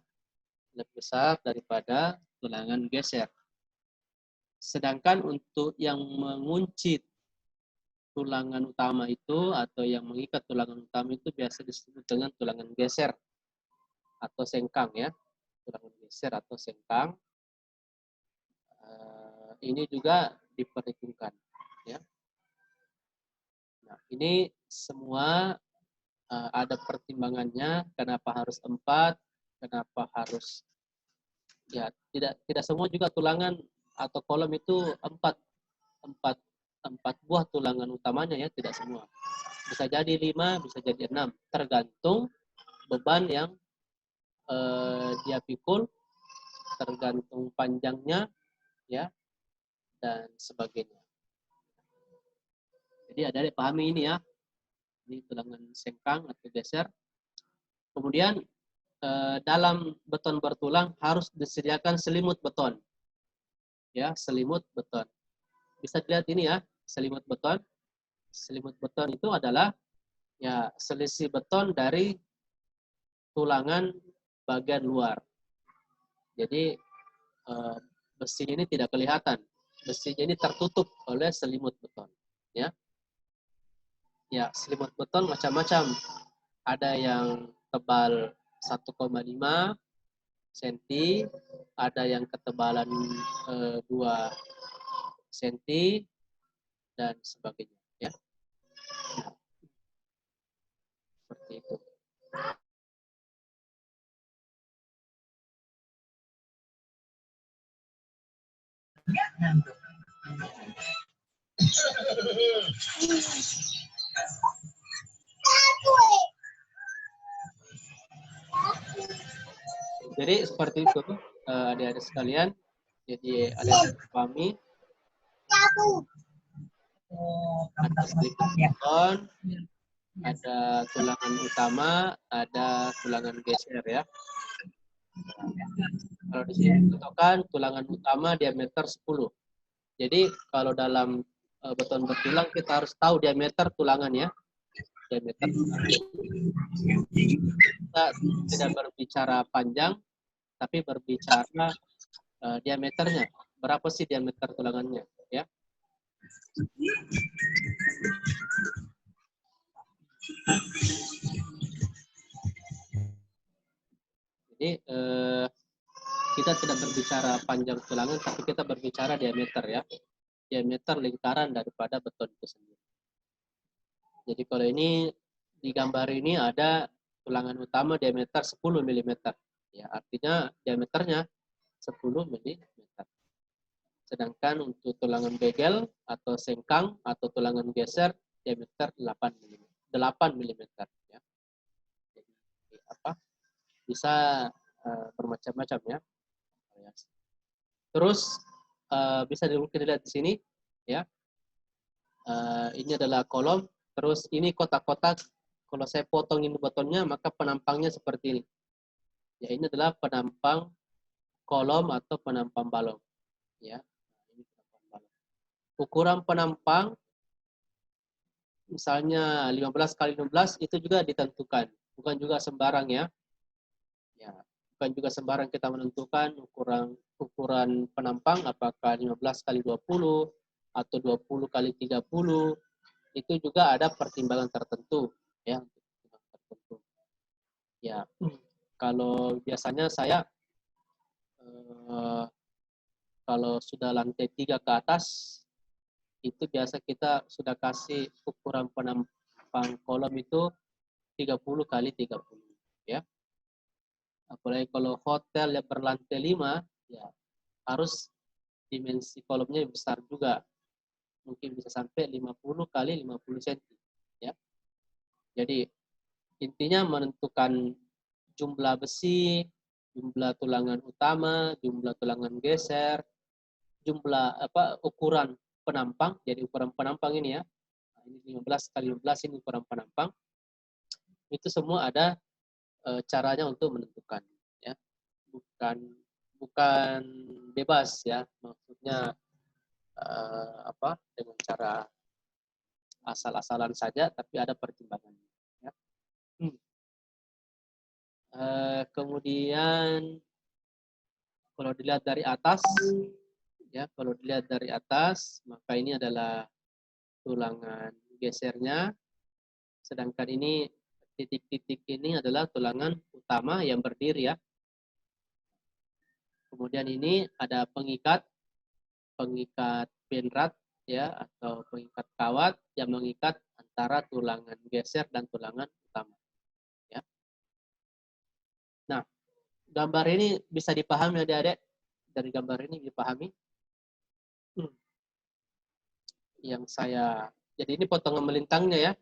lebih besar daripada tulangan geser. Sedangkan untuk yang mengunci tulangan utama itu atau yang mengikat tulangan utama itu biasa disebut dengan tulangan geser atau sengkang ya, tulangan geser atau sengkang. Ini juga diperhitungkan ya. Nah, ini semua ada pertimbangannya, kenapa harus 4, kenapa harus ya tidak semua juga tulangan atau kolom itu 4 buah tulangan utamanya ya, tidak semua. Bisa jadi 5, bisa jadi 6, tergantung beban yang dia pikul, tergantung panjangnya ya, dan sebagainya. Jadi ada pahami ini ya. Ini tulangan sengkang atau geser. Kemudian dalam beton bertulang harus disediakan selimut beton. Ya, selimut beton. Bisa dilihat ini ya, selimut beton. Selimut beton itu adalah ya selisih beton dari tulangan bagian luar. Jadi besi ini tidak kelihatan. Besinya ini tertutup oleh selimut beton. Ya, ya selimut beton macam-macam. Ada yang tebal 1,5 cm, ada yang ketebalan 2 cm, dan sebagainya. Ya, nah, seperti itu. Jadi seperti itu adik-adik sekalian. Jadi ada yang pahami. Ada selimut beton, ada tulangan utama, ada tulangan geser ya. Kalau di sini ditentukan tulangan utama diameter 10. Jadi kalau dalam beton bertulang kita harus tahu diameter tulangan ya. Diameter tulangan. Kita tidak berbicara panjang, tapi berbicara diameternya. Berapa sih diameter tulangannya ya? Jadi kita tidak berbicara panjang tulangan, tapi kita berbicara diameter ya. Diameter lingkaran daripada beton itu sendiri. Jadi kalau ini di gambar ini ada tulangan utama diameter 10 mm. Ya, artinya diameternya 10 mm. Sedangkan untuk tulangan begel atau sengkang atau tulangan geser diameter 8 mm. 8 mm ya. Jadi apa? Bisa bermacam-macam ya. Terus bisa dilihat di sini ya. Ini adalah kolom. Terus ini kotak-kotak. Kalau saya potong ini betonnya, maka penampangnya seperti ini. Ya, ini adalah penampang kolom atau penampang balok. Ya, ini penampang balok. Ukuran penampang misalnya 15 kali 16 itu juga ditentukan, bukan juga sembarang ya. Ya, bukan juga sembarang kita menentukan ukuran penampang apakah 15 kali 20 atau 20 kali 30, itu juga ada pertimbangan tertentu ya, pertimbangan tertentu. Ya, kalau biasanya saya kalau sudah lantai 3 ke atas itu biasa kita sudah kasih ukuran penampang kolom itu 30 kali 30 ya. Apalagi kalau hotel yang berlantai 5 ya harus dimensi kolomnya besar juga. Mungkin bisa sampai 50 kali 50 cm ya. Jadi intinya menentukan jumlah besi, jumlah tulangan utama, jumlah tulangan geser, jumlah ukuran penampang. Jadi ukuran penampang ini ya. Nah, ini 15 kali 15 ini ukuran penampang. Itu semua ada caranya untuk menentukan ya. Bukan bebas ya. Maksudnya dengan cara asal-asalan saja, tapi ada pertimbangannya ya. Kemudian kalau dilihat dari atas ya, kalau dilihat dari atas maka ini adalah tulangan gesernya, sedangkan ini titik-titik ini adalah tulangan utama yang berdiri ya. Kemudian ini ada pengikat penrat ya, atau pengikat kawat yang mengikat antara tulangan geser dan tulangan utama ya. Nah, gambar ini bisa dipahami adik-adik? Dari gambar ini dipahami? Yang saya, jadi ini potongan melintangnya ya.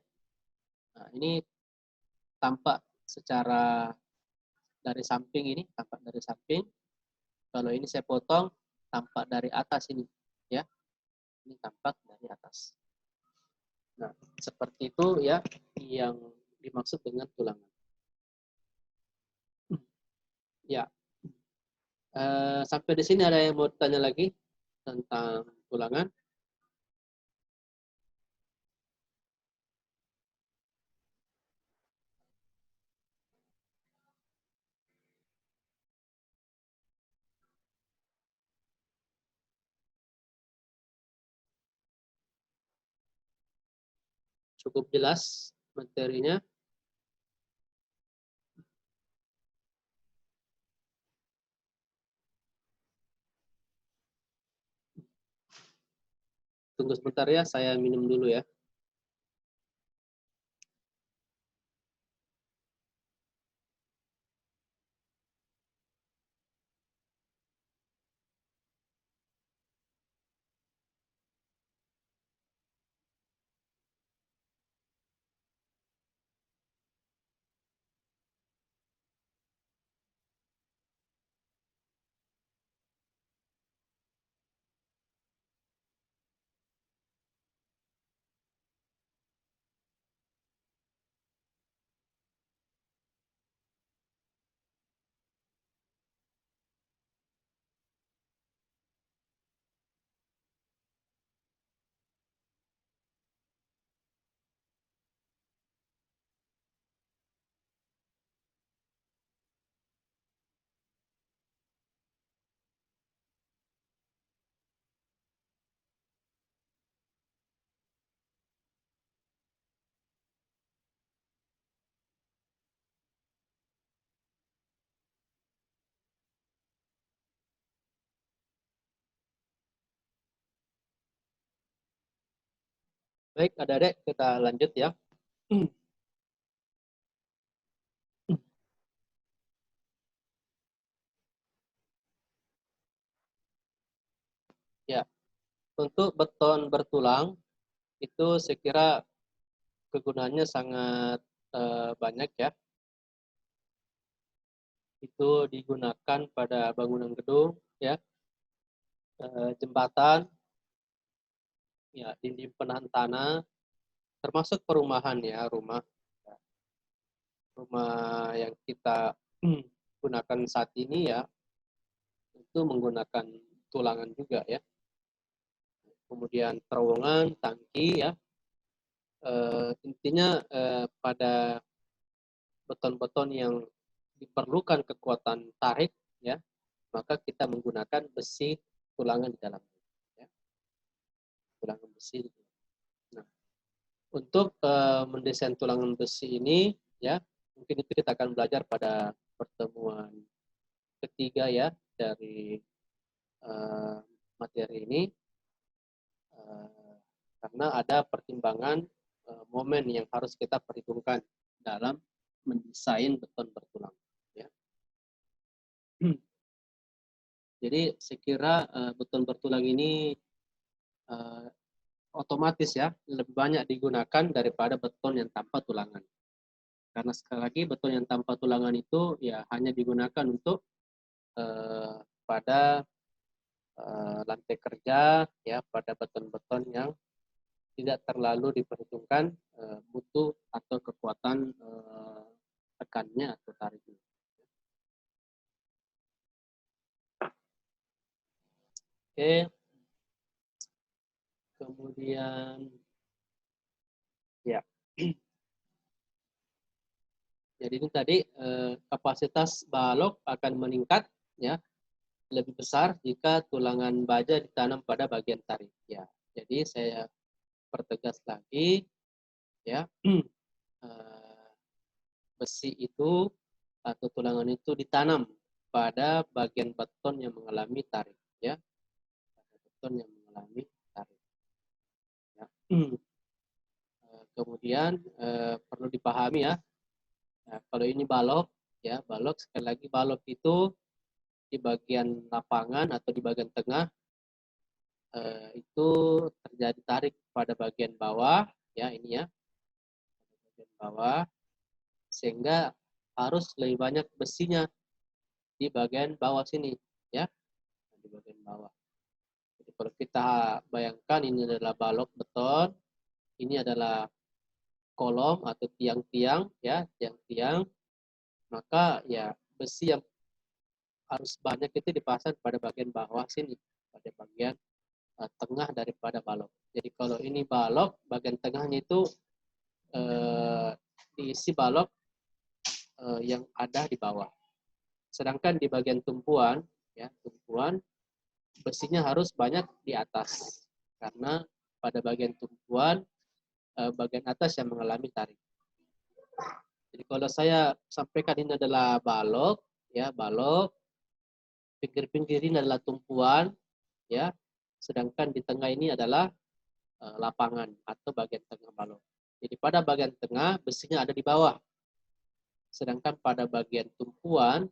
Nah, ini tampak secara dari samping, ini tampak dari samping. Kalau ini saya potong, tampak dari atas ini ya. Ini tampak dari atas. Nah, seperti itu ya yang dimaksud dengan tulangan. Ya. Sampai di sini ada yang mau tanya lagi tentang tulangan? Cukup jelas materinya? Tunggu sebentar ya, saya minum dulu ya. Baik, adik-adik, kita lanjut ya. Ya, untuk beton bertulang itu saya kira kegunaannya sangat banyak ya. Itu digunakan pada bangunan gedung ya, jembatan, ya, dinding penahan tanah, termasuk perumahan ya, rumah yang kita gunakan saat ini ya, itu menggunakan tulangan juga ya. Kemudian terowongan, tangki ya, intinya pada beton-beton yang diperlukan kekuatan tarik, ya, maka kita menggunakan besi tulangan di dalam, ya, tulangan besi. Nah, untuk mendesain tulangan besi ini, ya, mungkin itu kita akan belajar pada pertemuan ketiga, ya, dari materi ini, karena ada pertimbangan momen yang harus kita perhitungkan dalam mendesain beton bertulang, ya. Jadi sekira beton bertulang ini otomatis, ya, lebih banyak digunakan daripada beton yang tanpa tulangan. Karena sekali lagi beton yang tanpa tulangan itu ya hanya digunakan untuk pada lantai kerja, ya, pada beton-beton yang tidak terlalu diperhitungkan mutu atau kekuatan tekannya atau tariknya. Oke, kemudian ya, jadi ini tadi kapasitas balok akan meningkat, ya, lebih besar jika tulangan baja ditanam pada bagian tarik, ya. Jadi saya pertegas lagi, ya, besi itu atau tulangan itu ditanam pada bagian beton yang mengalami tarik, ya, beton yang mengalami tarik, ya. Kemudian perlu dipahami, ya, nah, kalau ini balok, ya, balok, sekali lagi balok itu di bagian lapangan atau di bagian tengah itu terjadi tarik pada bagian bawah, ya, ini, ya, bagian bawah, sehingga harus lebih banyak besinya di bagian bawah sini, ya, di bagian bawah. Jadi kalau kita bayangkan ini adalah balok beton, ini adalah kolom atau tiang-tiang, ya, tiang-tiang, maka ya besi yang harus banyak itu dipasang pada bagian bawah sini, pada bagian tengah daripada balok. Jadi kalau ini balok, bagian tengahnya itu diisi balok yang ada di bawah. Sedangkan di bagian tumpuan, ya, tumpuan besinya harus banyak di atas, karena pada bagian tumpuan bagian atas yang mengalami tarik. Jadi kalau saya sampaikan ini adalah balok, ya, balok, pinggir-pinggir ini adalah tumpuan, ya, sedangkan di tengah ini adalah lapangan atau bagian tengah balok. Jadi pada bagian tengah besinya ada di bawah, sedangkan pada bagian tumpuan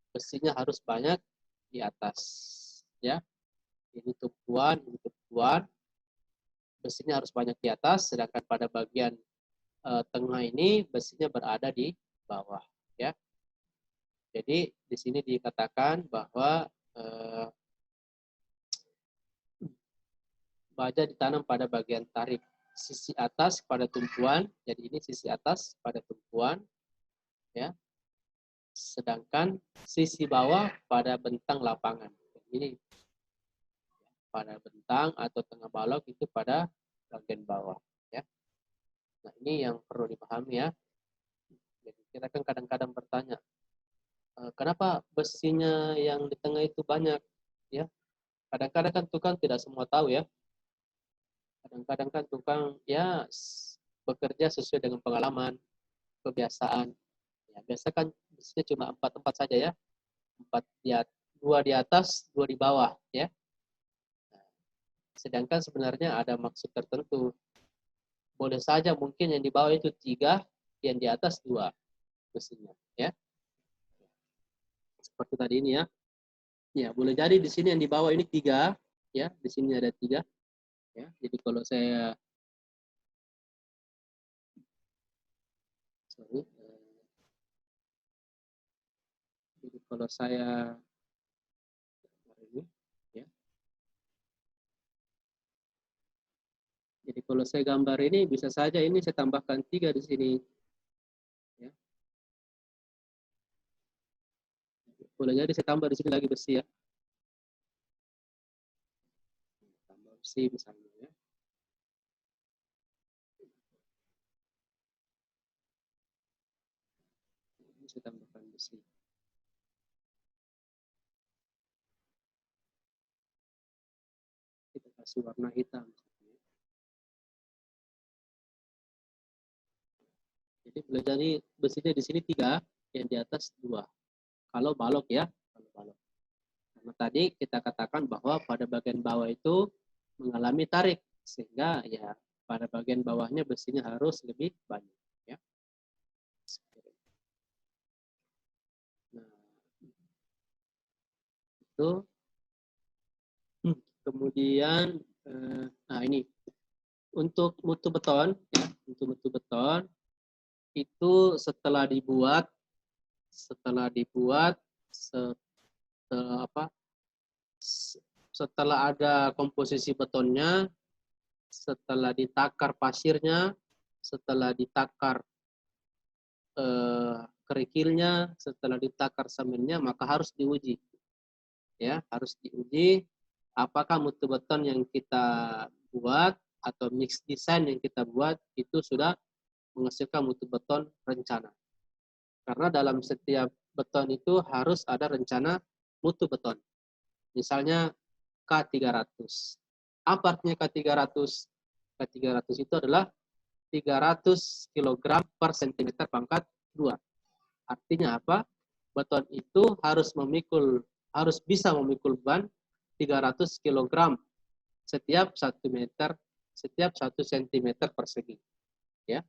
besinya harus banyak di atas, ya. Ini tumpuan, besinya harus banyak di atas, sedangkan pada bagian tengah ini besinya berada di bawah, ya. Jadi di sini dikatakan bahwa baja ditanam pada bagian tarik sisi atas pada tumpuan, jadi ini sisi atas pada tumpuan, ya. Sedangkan sisi bawah pada bentang lapangan. Ini pada bentang atau tengah balok itu pada bagian bawah, ya. Nah, ini yang perlu dipahami, ya. Jadi kita kan kadang-kadang bertanya, kenapa besinya yang di tengah itu banyak, ya? Kadang-kadang kan tukang tidak semua tahu, ya. Kadang-kadang kan tukang, ya, bekerja sesuai dengan pengalaman, kebiasaan. Ya, biasa kan besinya cuma 4 saja, ya. 2 di atas, 2 di bawah, ya. Sedangkan sebenarnya ada maksud tertentu. Boleh saja mungkin yang di bawah itu 3, yang di atas 2 besinya, ya. Seperti tadi ini, ya. Ya, boleh jadi di sini yang di bawah ini 3, ya, di sini ada 3, ya. Jadi kalau saya jadi kalau saya ini, ya. Jadi kalau saya gambar ini bisa saja ini saya tambahkan 3 di sini, ya. Boleh jadi saya tambah di sini lagi besi, ya. Tambah besi misalnya, ya. besi. Kita kasih warna hitam. Jadi boleh jadi besinya di sini 3, yang di atas 2. Kalau balok ya, kalau balok. Karena tadi kita katakan bahwa pada bagian bawah itu mengalami tarik, sehingga ya pada bagian bawahnya besinya harus lebih banyak. Ya. Nah, itu. Kemudian, nah ini untuk mutu beton, ya, untuk mutu beton itu setelah dibuat, setelah setelah ada komposisi betonnya, setelah ditakar pasirnya, setelah ditakar kerikilnya, setelah ditakar semennya, maka harus diuji. Ya, harus diuji apakah mutu beton yang kita buat atau mix design yang kita buat itu sudah menghasilkan mutu beton rencana. Karena dalam setiap beton itu harus ada rencana mutu beton. Misalnya K300. Apa artinya K300? K300 itu adalah 300 kg per cm pangkat 2. Artinya apa? Beton itu harus bisa memikul beban 300 kg setiap 1 meter, setiap 1 cm persegi. Ya.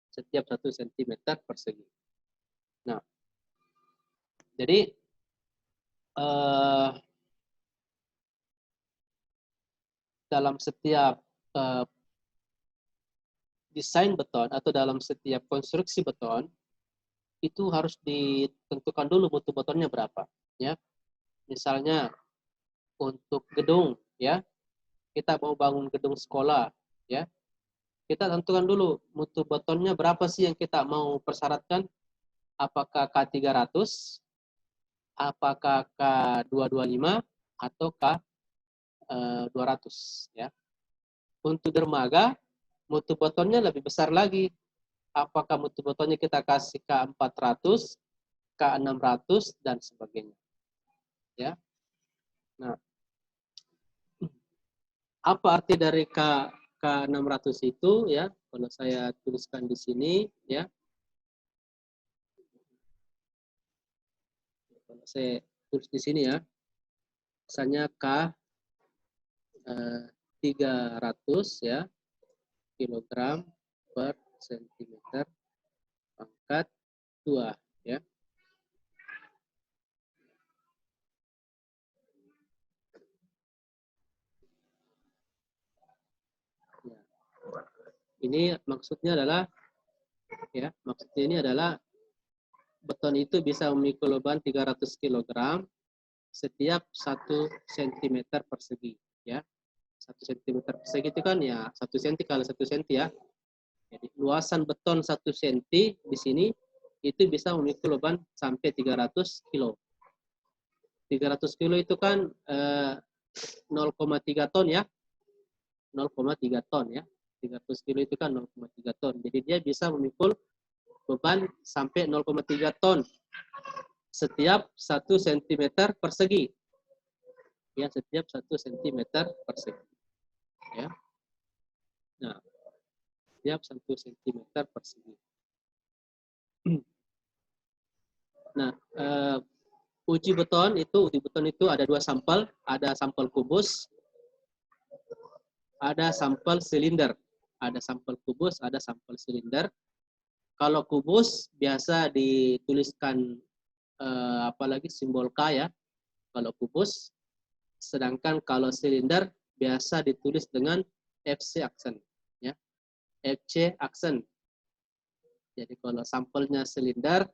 Setiap 1 cm persegi. Nah, jadi dalam setiap desain beton atau dalam setiap konstruksi beton itu harus ditentukan dulu mutu betonnya berapa. Ya. Misalnya untuk gedung, ya, kita mau bangun gedung sekolah, ya, kita tentukan dulu mutu betonnya berapa sih yang kita mau persyaratkan, apakah K300, apakah K225, atau K200, ya. Untuk dermaga, mutu betonnya lebih besar lagi, apakah mutu betonnya kita kasih K400, K600, dan sebagainya, ya. Nah, apa arti dari K600 itu, ya? Kalau saya tuliskan di sini, ya. Kalau saya tulis di sini, ya. Misalnya K300, ya, kilogram per sentimeter pangkat 2, ya. Ini maksudnya adalah, ya, maksudnya ini adalah beton itu bisa memikul beban 300 kg setiap 1 cm persegi, ya. 1 cm persegi itu kan ya 1 cm kali 1 cm, ya. Jadi luasan beton 1 cm di sini itu bisa memikul beban sampai 300 kg. 300 kg itu kan 0,3 ton, ya. 0,3 ton, ya. 300 kilo itu kan 0,3 ton. Jadi dia bisa memikul beban sampai 0,3 ton setiap 1 cm persegi. Ya, setiap 1 cm persegi. Ya. Nah, setiap 1 cm persegi. Nah, uji beton itu ada 2 sampel, ada sampel kubus, ada sampel silinder. Ada sampel kubus, ada sampel silinder. Kalau kubus biasa dituliskan apalagi simbol K, ya. Kalau kubus, sedangkan kalau silinder biasa ditulis dengan FC aksen, ya. FC aksen. Jadi kalau sampelnya silinder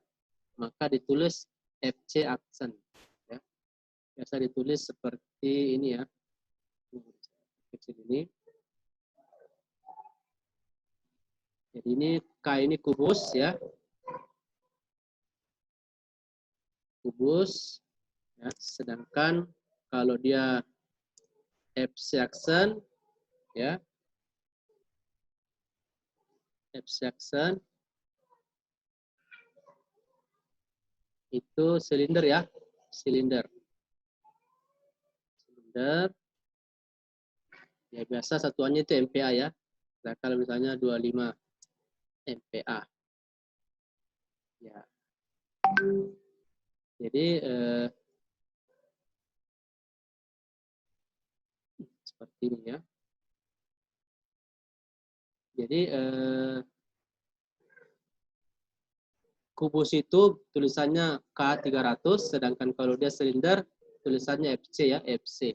maka ditulis FC aksen, ya. Biasa ditulis seperti ini, ya. Kecil ini. Jadi ini K ini kubus, ya. Kubus, ya. Sedangkan kalau dia FC aksen, ya. FC aksen itu silinder ya, silinder. Silinder. Ya biasa satuannya itu MPa ya. Nah, kalau misalnya 25 MPa. Ya. Jadi seperti ini ya. Jadi kubus itu tulisannya K300, sedangkan kalau dia silinder tulisannya FC ya, FC.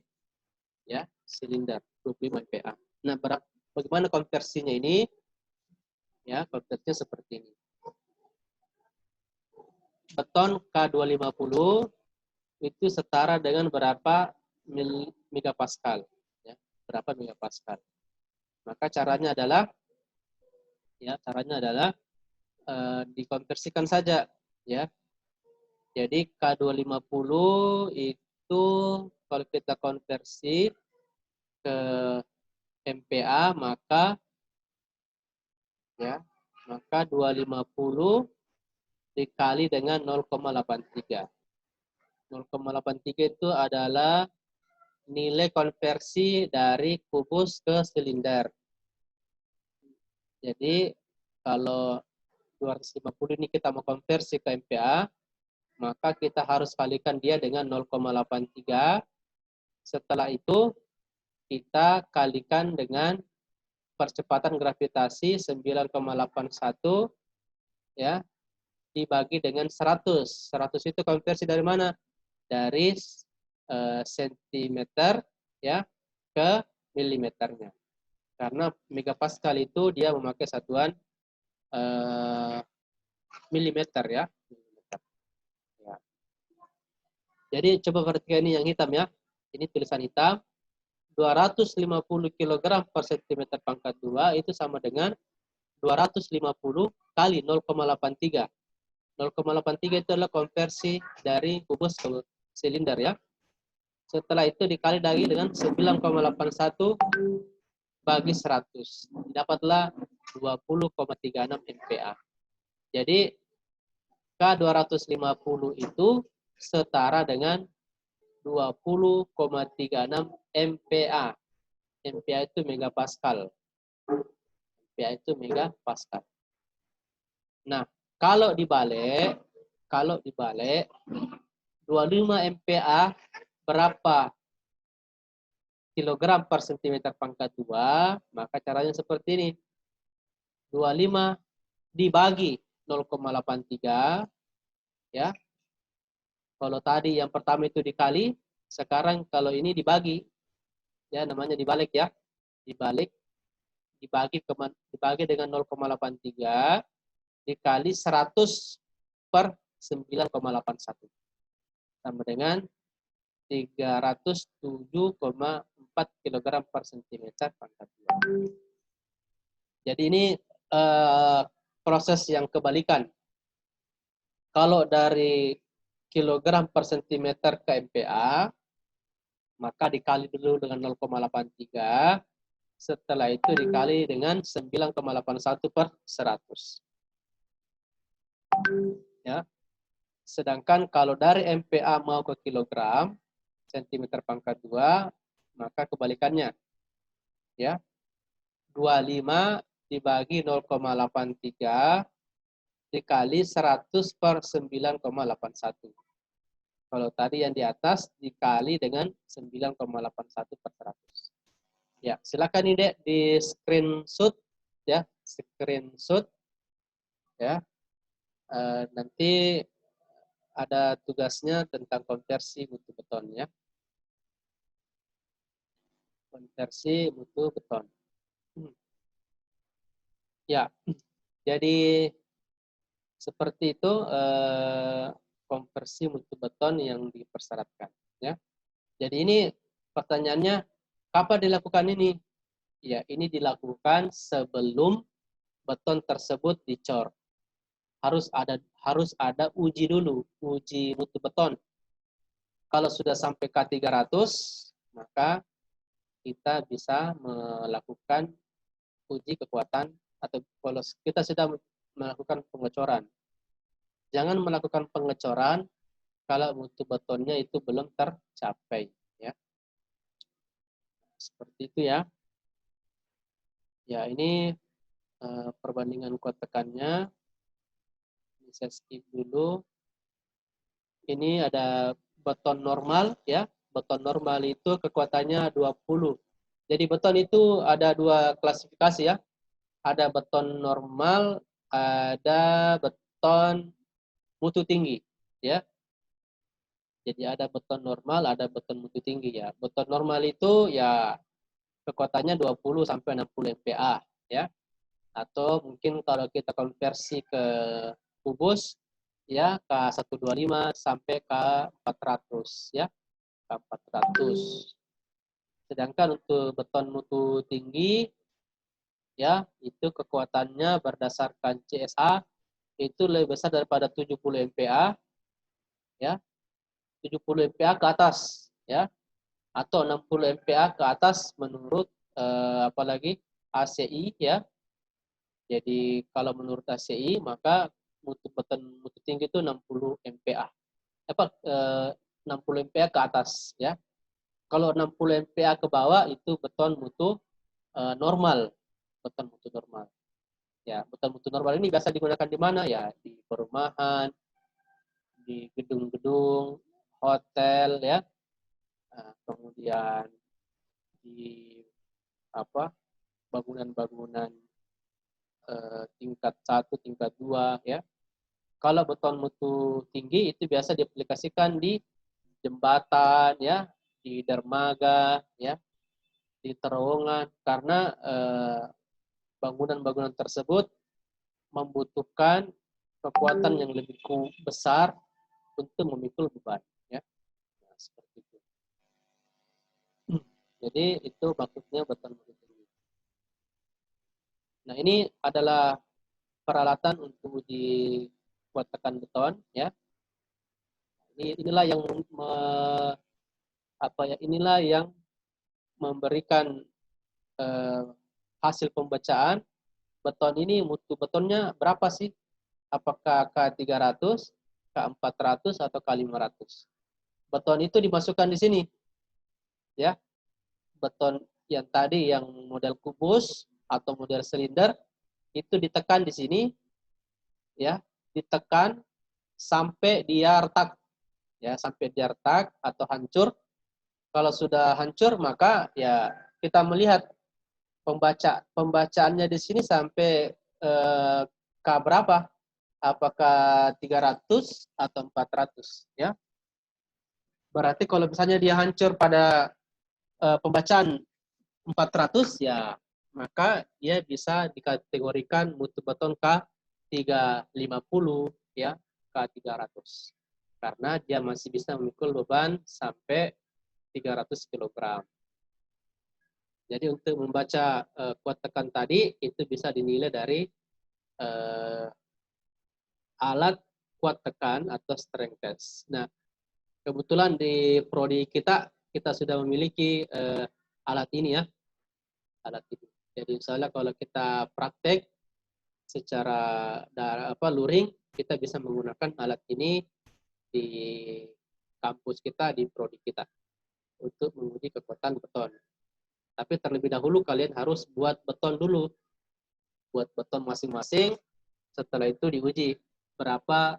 Ya, silinder 25 MPa. Nah, bagaimana konversinya ini? Ya, konversinya seperti ini. Beton K250 itu setara dengan berapa megapascal? Ya, berapa megapascal? Maka caranya adalah dikonversikan saja, ya. Jadi K250 itu kalau kita konversi ke MPa maka 250 dikali dengan 0,83. 0,83 itu adalah nilai konversi dari kubus ke silinder. Jadi kalau 250 ini kita mau konversi ke MPa, maka kita harus kalikan dia dengan 0,83. Setelah itu kita kalikan dengan percepatan gravitasi 9,81 ya dibagi dengan 100. 100 itu konversi dari mana? Dari sentimeter ya ke milimeternya. Karena megapascal itu dia memakai satuan milimeter ya. Jadi coba perhatikan ini yang hitam ya. Ini tulisan hitam. 250 kg per cm pangkat 2 itu sama dengan 250 kali 0,83. 0,83 itu adalah konversi dari kubus ke silinder ya. Setelah itu dikali lagi dengan 9,81 bagi 100. Dapatlah 20,36 MPa. Jadi K250 itu setara dengan 20,36 MPa. MPa itu megapascal. MPa itu megapascal. Nah, kalau dibalik 25 MPa berapa kilogram per sentimeter pangkat 2, maka caranya seperti ini. 25 dibagi 0,83 ya. Kalau tadi yang pertama itu dikali, sekarang kalau ini dibagi. Ya, namanya dibalik ya. Dibalik dibagi dengan 0,83 dikali 100 per 9,81. Sama dengan 307,4 kg per cm pangkat 2. Jadi ini proses yang kebalikan. Kalau dari kilogram per centimeter ke MPa, maka dikali dulu dengan 0,83, setelah itu dikali dengan 9,81 per 100. Ya. Sedangkan kalau dari MPa mau ke kilogram, centimeter pangkat 2, maka kebalikannya. Ya. 25 dibagi 0,83 dikali 100 per 9,81. Kalau tadi yang di atas dikali dengan 9,81 per 100. Ya, silakan ini Dek di screenshot ya, screenshot ya. Nanti ada tugasnya tentang konversi mutu beton ya. Konversi mutu beton. Ya, jadi seperti itu konversi mutu beton yang dipersyaratkan ya. Jadi ini pertanyaannya kapan dilakukan ini? Ya, ini dilakukan sebelum beton tersebut dicor. Harus ada uji dulu, uji mutu beton. Kalau sudah sampai K300, maka kita bisa melakukan uji kekuatan atau kalau kita sudah melakukan pengecoran. Jangan melakukan pengecoran kalau mutu betonnya itu belum tercapai, ya. Seperti itu ya. Ya, ini perbandingan kuat tekannya. Ini saya skip dulu. Ini ada beton normal, ya. Beton normal itu kekuatannya 20. Jadi beton itu ada dua klasifikasi, ya. Ada beton normal, ada beton mutu tinggi, ya. Jadi ada beton normal, ada beton mutu tinggi, ya. Beton normal itu ya kekuatannya 20 sampai 60 MPa, ya. Atau mungkin kalau kita konversi ke kubus, ya, K125 sampai K400, ya. K400. Sedangkan untuk beton mutu tinggi, ya, itu kekuatannya berdasarkan CSA itu lebih besar daripada 70 MPa, ya. 70 MPa ke atas, ya, atau 60 MPa ke atas menurut apalagi ACI, ya. Jadi kalau menurut ACI maka mutu beton mutu tinggi itu 60 MPa. 60 MPa ke atas, ya. Kalau 60 MPa ke bawah itu beton mutu normal, beton mutu normal. Ya, beton mutu normal ini biasa digunakan di mana? Ya, di perumahan, di gedung-gedung, hotel, ya. Nah, kemudian di apa? Bangunan-bangunan tingkat 1, tingkat 2, ya. Kalau beton mutu tinggi itu biasa diaplikasikan di jembatan, ya, di dermaga, ya, di terowongan, karena bangunan-bangunan tersebut membutuhkan kekuatan yang lebih besar untuk memikul beban, ya. Nah, seperti itu. Jadi itu maksudnya beton mutu tinggi. Nah, ini adalah peralatan untuk uji kuat tekan beton, ya. Inilah yang inilah yang memberikan hasil pembacaan beton ini, mutu betonnya berapa sih? Apakah K300, K400 atau K500? Beton itu dimasukkan di sini, ya. Beton yang tadi yang model kubus atau model silinder itu ditekan di sini, ya, ditekan sampai dia retak, ya, sampai dia retak atau hancur. Kalau sudah hancur maka ya kita melihat pembacaannya di sini sampai K berapa? Apakah 300 atau 400, ya. Berarti kalau misalnya dia hancur pada pembacaan 400, ya, maka dia bisa dikategorikan mutu beton K350, ya, K300. Karena dia masih bisa memikul beban sampai 300 kg. Jadi untuk membaca kuat tekan tadi itu bisa dinilai dari alat kuat tekan atau strength test. Nah, kebetulan di prodi kita sudah memiliki alat ini, ya, alat ini. Jadi misalnya kalau kita praktek secara luring, kita bisa menggunakan alat ini di kampus kita, di prodi kita untuk menguji kekuatan beton. Tapi terlebih dahulu kalian harus buat beton dulu. Buat beton masing-masing, setelah itu diuji berapa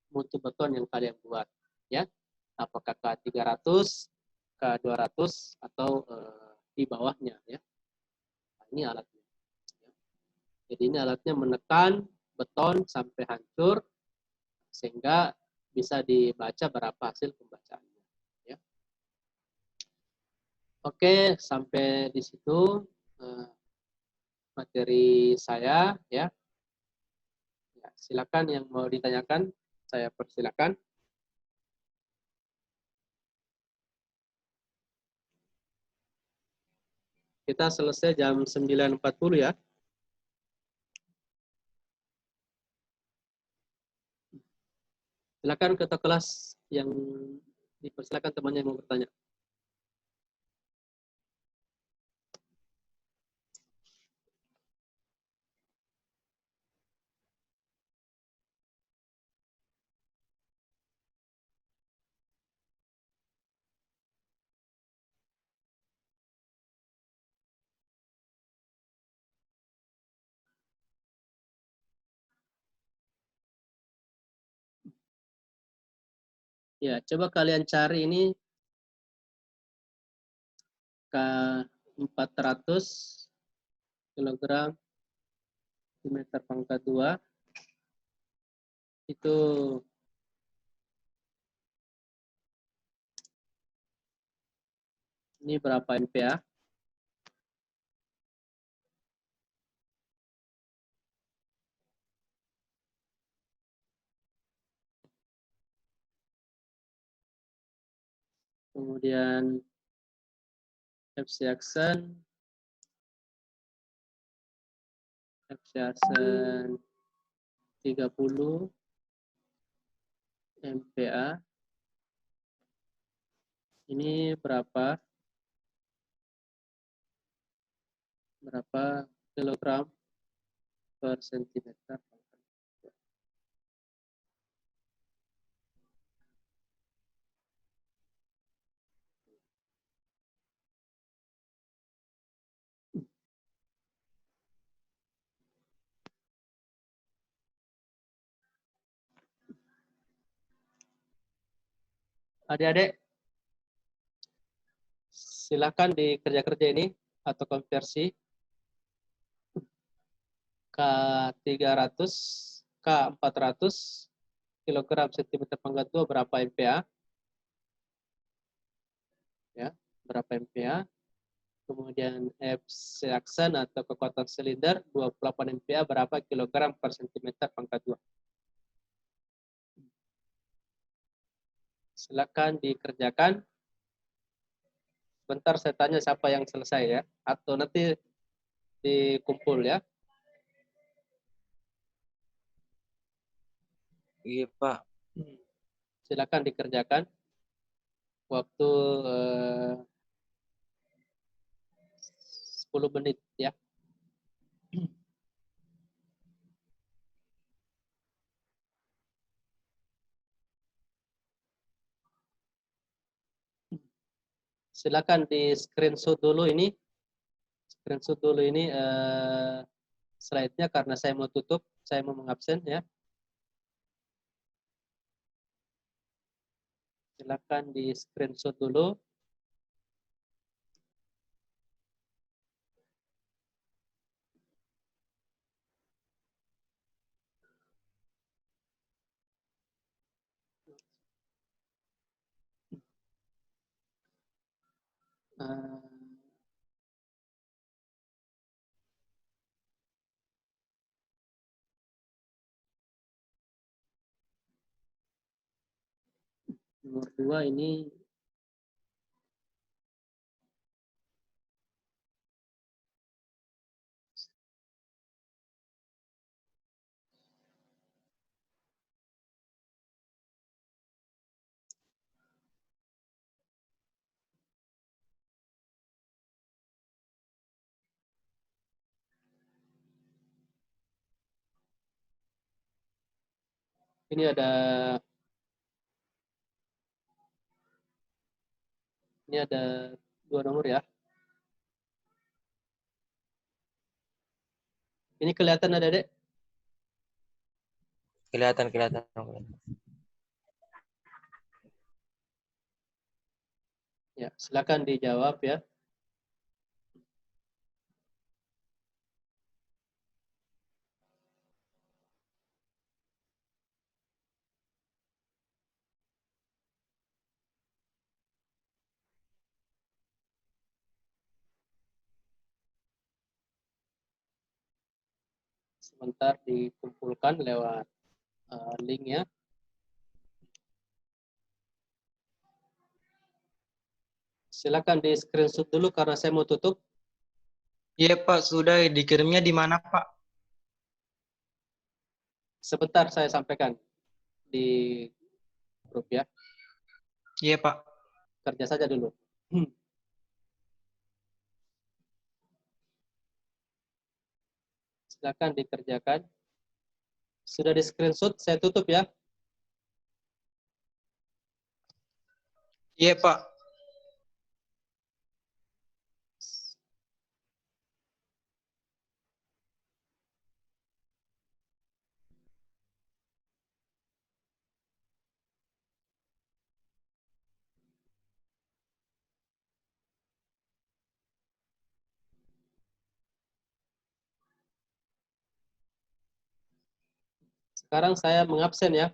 mutu beton yang kalian buat, ya. Apakah K300, K200 atau di bawahnya, ya. Nah, ini alatnya. Jadi ini alatnya menekan beton sampai hancur sehingga bisa dibaca berapa hasil pembacaannya, ya. Oke, sampai di situ materi saya, ya. Ya, silakan yang mau ditanyakan, saya persilakan. Kita selesai jam 9.40, ya. Silakan ketua kelas yang dipersilakan temannya yang mau bertanya. Ya, coba kalian cari ini K 400 kilogram meter pangkat 2 itu ini berapa MPa? Kemudian FC Aksen 30 MPa. Ini berapa kilogram per sentimeter? Adik-adik, silakan dikerja-kerja ini atau konversi K300, K400 kilogram sentimeter pangkat 2 berapa MPa? Ya, berapa MPa? Kemudian FC aksen atau kekuatan silinder 28 MPa berapa kilogram per sentimeter pangkat 2? Silakan dikerjakan. Bentar saya tanya siapa yang selesai ya, atau nanti dikumpul ya. Iya, Pak. Silakan dikerjakan. Waktu 10 menit ya. Silakan di screenshot dulu ini. Slide-nya karena saya mau tutup, saya mau mengabsen ya. Silakan di screenshot dulu. Eh, nomor 2 ini ini ada 2 nomor ya. Ini kelihatan ada Dek? Kelihatan. Ya, silakan dijawab ya. Sebentar dikumpulkan lewat link ya. Silakan di screenshot dulu karena saya mau tutup. Iya, Pak. Sudah dikirimnya di mana, Pak? Sebentar saya sampaikan di grup ya. Iya, Pak. Kerja saja dulu. Silakan dikerjakan. Sudah di screenshot, saya tutup ya. Iya, Pak. Sekarang saya mengabsen ya.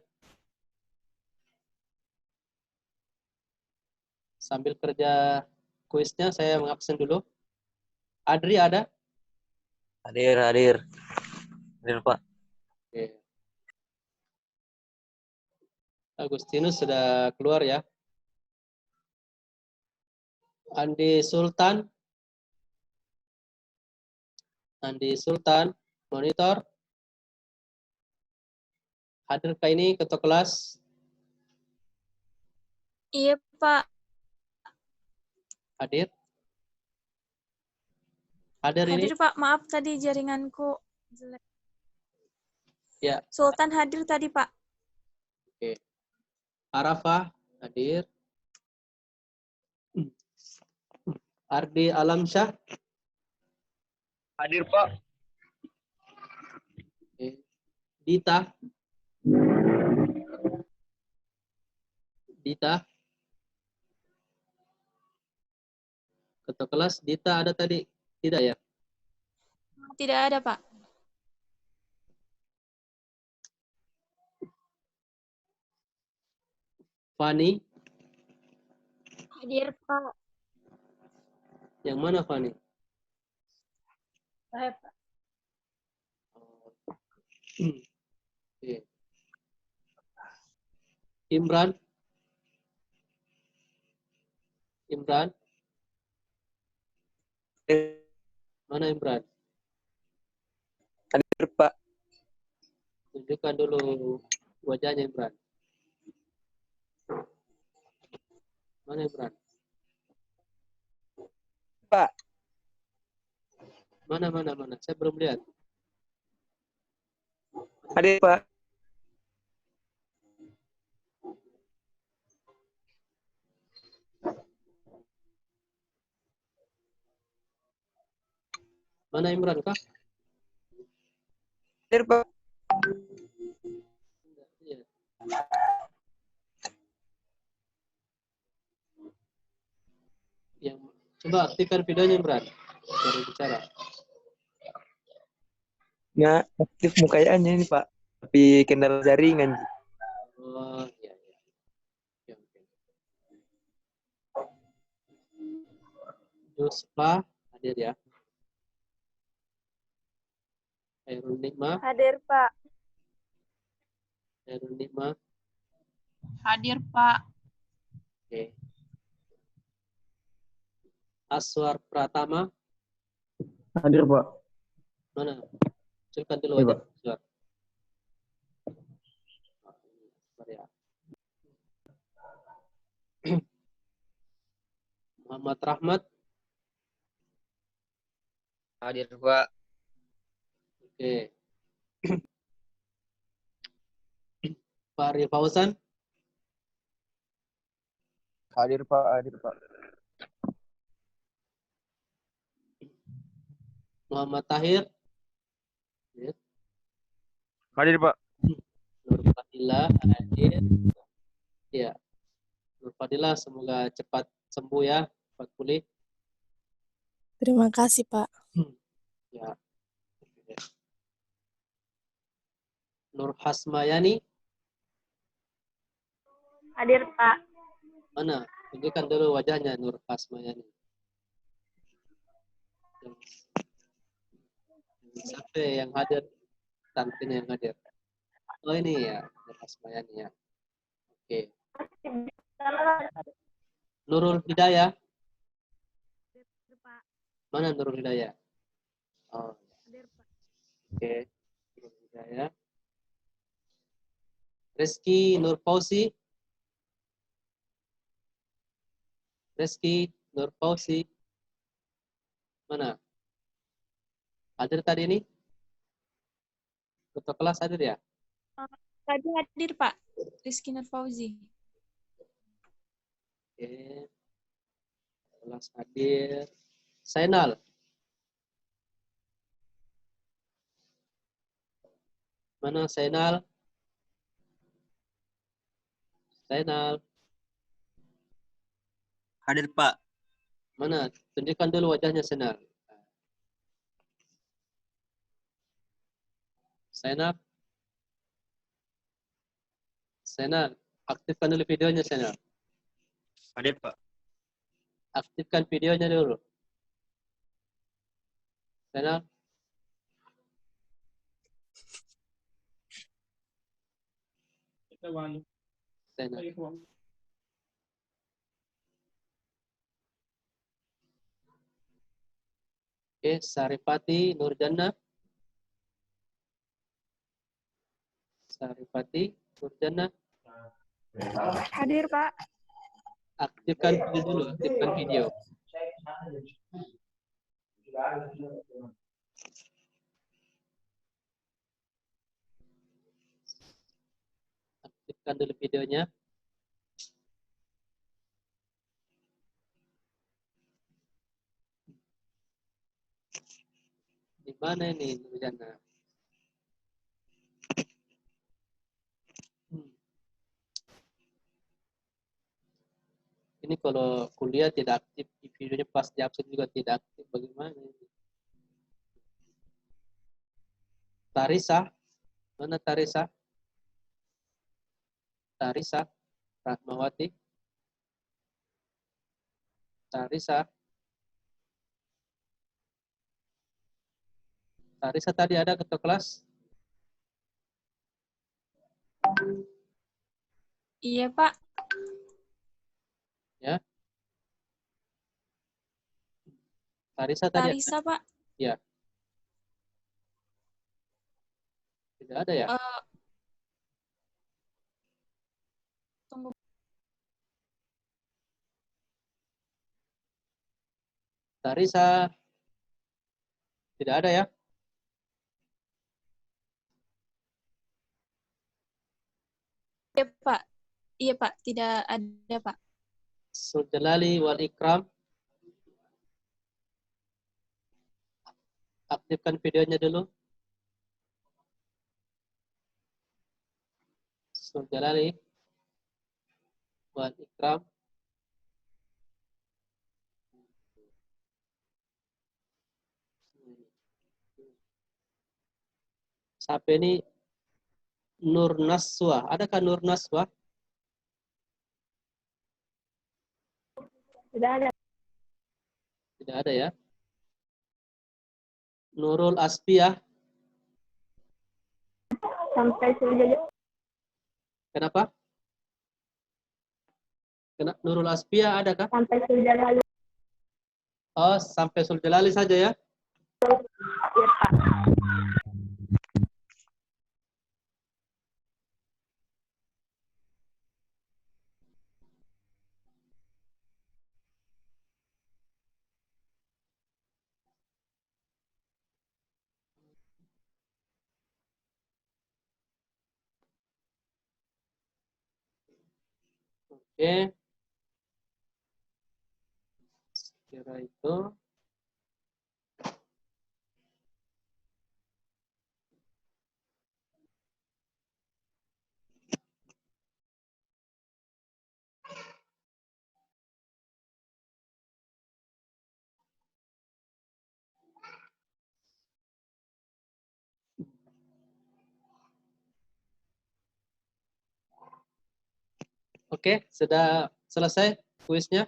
Sambil kerja kuisnya saya mengabsen dulu. Adri ada? Hadir, Pak. Oke. Agustinus sudah keluar ya. Andi Sultan, monitor. Hadirkah ini ketua kelas? Iya, Pak. Hadir? Hadir ini? Hadir, Pak. Maaf tadi jaringanku jelek. Ya. Sultan hadir tadi, Pak. Oke. Arafah hadir. Ardi Alamsyah. Hadir, Pak. Oke. Dita. Ketua kelas Dita ada tadi? Tidak ya? Tidak ada, Pak. Fani. Hadir, Pak. Yang mana Fani? Saya, Pak. Oke. Imran. Mana Imran? Hadir, Pak. Tunjukkan dulu wajahnya Imran. Mana Imran? Pak. Mana? Saya belum lihat. Hadir, Pak. Mana Imran kah? Hadir, Pak. Iya. Yang coba aktifkan videonya Imran. Baru bicara. Nggak aktif mukanya ini, Pak. Tapi kendala jaringan. Oh, iya. Oke. Yusfa hadir ya. Hairul Nikmah. Hadir, Pak. Hadir, Pak. Oke. Aswar Pratama. Hadir, Pak. Mana? Munculkan dulu Iya, wajah Pak. Aswar. Aswar ya. Muhammad Rahmat. Hadir, Pak. Oke. Fahri Fauzan. Hadir Pak. Muhammad Tahir. Hadir, Pak. Nur Fadila hadir. Ya. Nur Fadila semoga cepat sembuh ya, cepat pulih. Terima kasih, Pak. Ya. Nur Hasmayani. Hadir, Pak. Mana? Tunjukkan dulu wajahnya Nur Hasmayani. Siapa yang hadir? Tantinya yang hadir. Oh ini ya, Nur Hasmayani ya. Oke. Nurul Hidayah. Mana Nurul Hidayah? Oh. Oke. Nurul Hidayah. Rizky Nur Fauzi. Mana? Hadir tadi ini? Ketua kelas hadir ya? Tadi hadir, Pak. Rizky Nur Fauzi. Oke. Kelas hadir. Zainal. Mana Zainal? Hadir, Pak. Mana? Tunjukkan dulu wajahnya Zainal. Zainal. Senal, aktifkan dulu videonya, Senal. Hadir, Pak. Aktifkan videonya dulu. Senal. Senal. Oke, Saripati Nurjana. Saripati Nurjana. Hadir, Pak. Aktifkan video dulu, aktifkan video. Aktifkan dulu videonya. Di mana ini Nurjana? Ini kalau kuliah tidak aktif, di videonya pas di absen juga tidak aktif, bagaimana ini? Tarisa, mana Tarisa? Tarisa, Rahmawati. Tarisa. Tarisa tadi ada ketua kelas? Iya, Pak. Ya. Tarisa tadi Tarisa, ada? Pak. Ya. Tidak ada ya? Tunggu. Tarisa. Tidak ada ya? Iya, Pak. Iya, Pak. Tidak ada, Pak. Suljalali wal Ikram. Aktifkan videonya dulu. Suljalali wal Ikram. Siapa ini? Nur Naswa. Adakah Nur Naswa? Tidak ada. Tidak ada ya. Nurul Aspiah. Sampai Suljalali. Kenapa? Nurul Aspiah adakah? Sampai Suljalali. Oh, sampai Suljalali saja ya. Iya, Pak. Oke. Kira itu. Oke, sudah selesai kuisnya.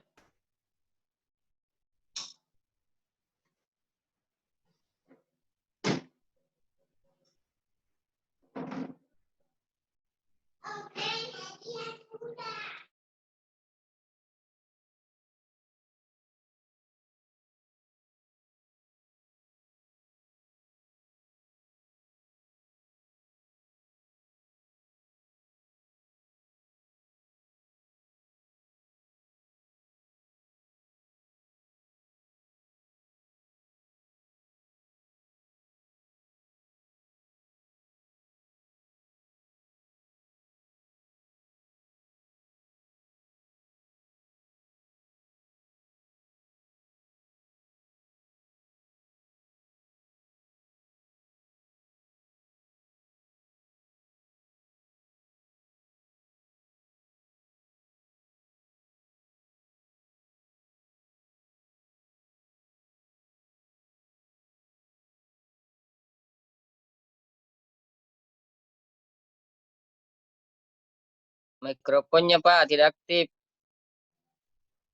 Mikrofonnya Pak tidak aktif.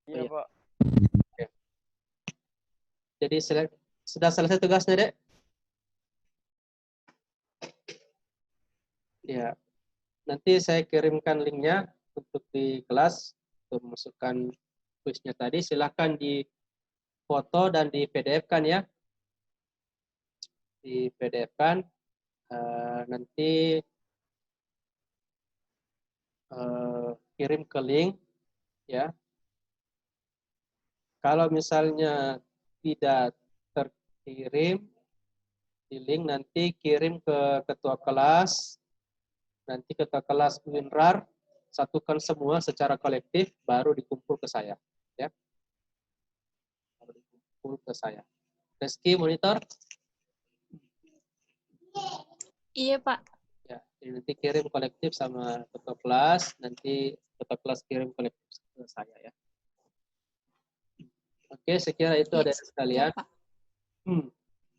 Iya, Pak. Jadi sudah selesai tugasnya, Dek? Ya, nanti saya kirimkan linknya untuk di kelas untuk memasukkan kuisnya tadi. Silahkan di foto dan di PDF kan ya. Di PDF kan. Nanti kirim ke link ya. Kalau misalnya tidak terkirim di link, nanti kirim ke ketua kelas. Nanti ketua kelas WinRAR satukan semua secara kolektif, baru dikumpul ke saya. Ya. Baru dikumpul ke saya. Reski monitor? Iya, Pak. Ya, jadi nanti kirim kolektif sama ketua kelas, nanti ketua kelas kirim kolektif ke saya ya. Oke, sekira itu ada sekalian. Pak.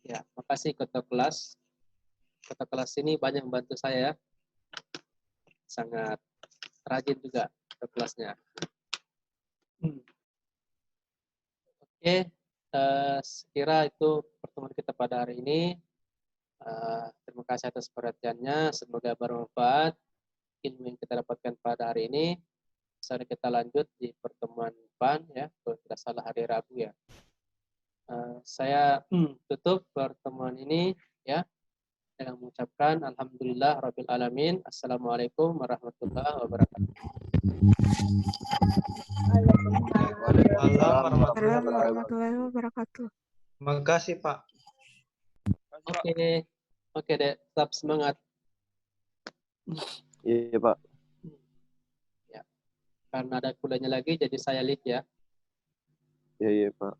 Ya, makasih ketua kelas. Ketua kelas ini banyak membantu saya ya. Sangat rajin juga ketua kelasnya. Oke, sekira itu pertemuan kita pada hari ini. Terima kasih atas perhatiannya. Semoga bermanfaat ilmu yang kita dapatkan pada hari ini. Sekarang kita lanjut di pertemuan depan ya, kalau tidak salah hari Rabu ya. Saya tutup pertemuan ini ya dengan mengucapkan alhamdulillah rabbil alamin. Assalamualaikum warahmatullahi wabarakatuh. Waalaikumsalam Warahmatullahi wabarakatuh. Terima kasih, Pak. Oke, oke deh, tetap semangat. Iya, Pak. Ya, karena ada kuliahnya lagi, jadi saya lead ya. Iya, iya, Pak.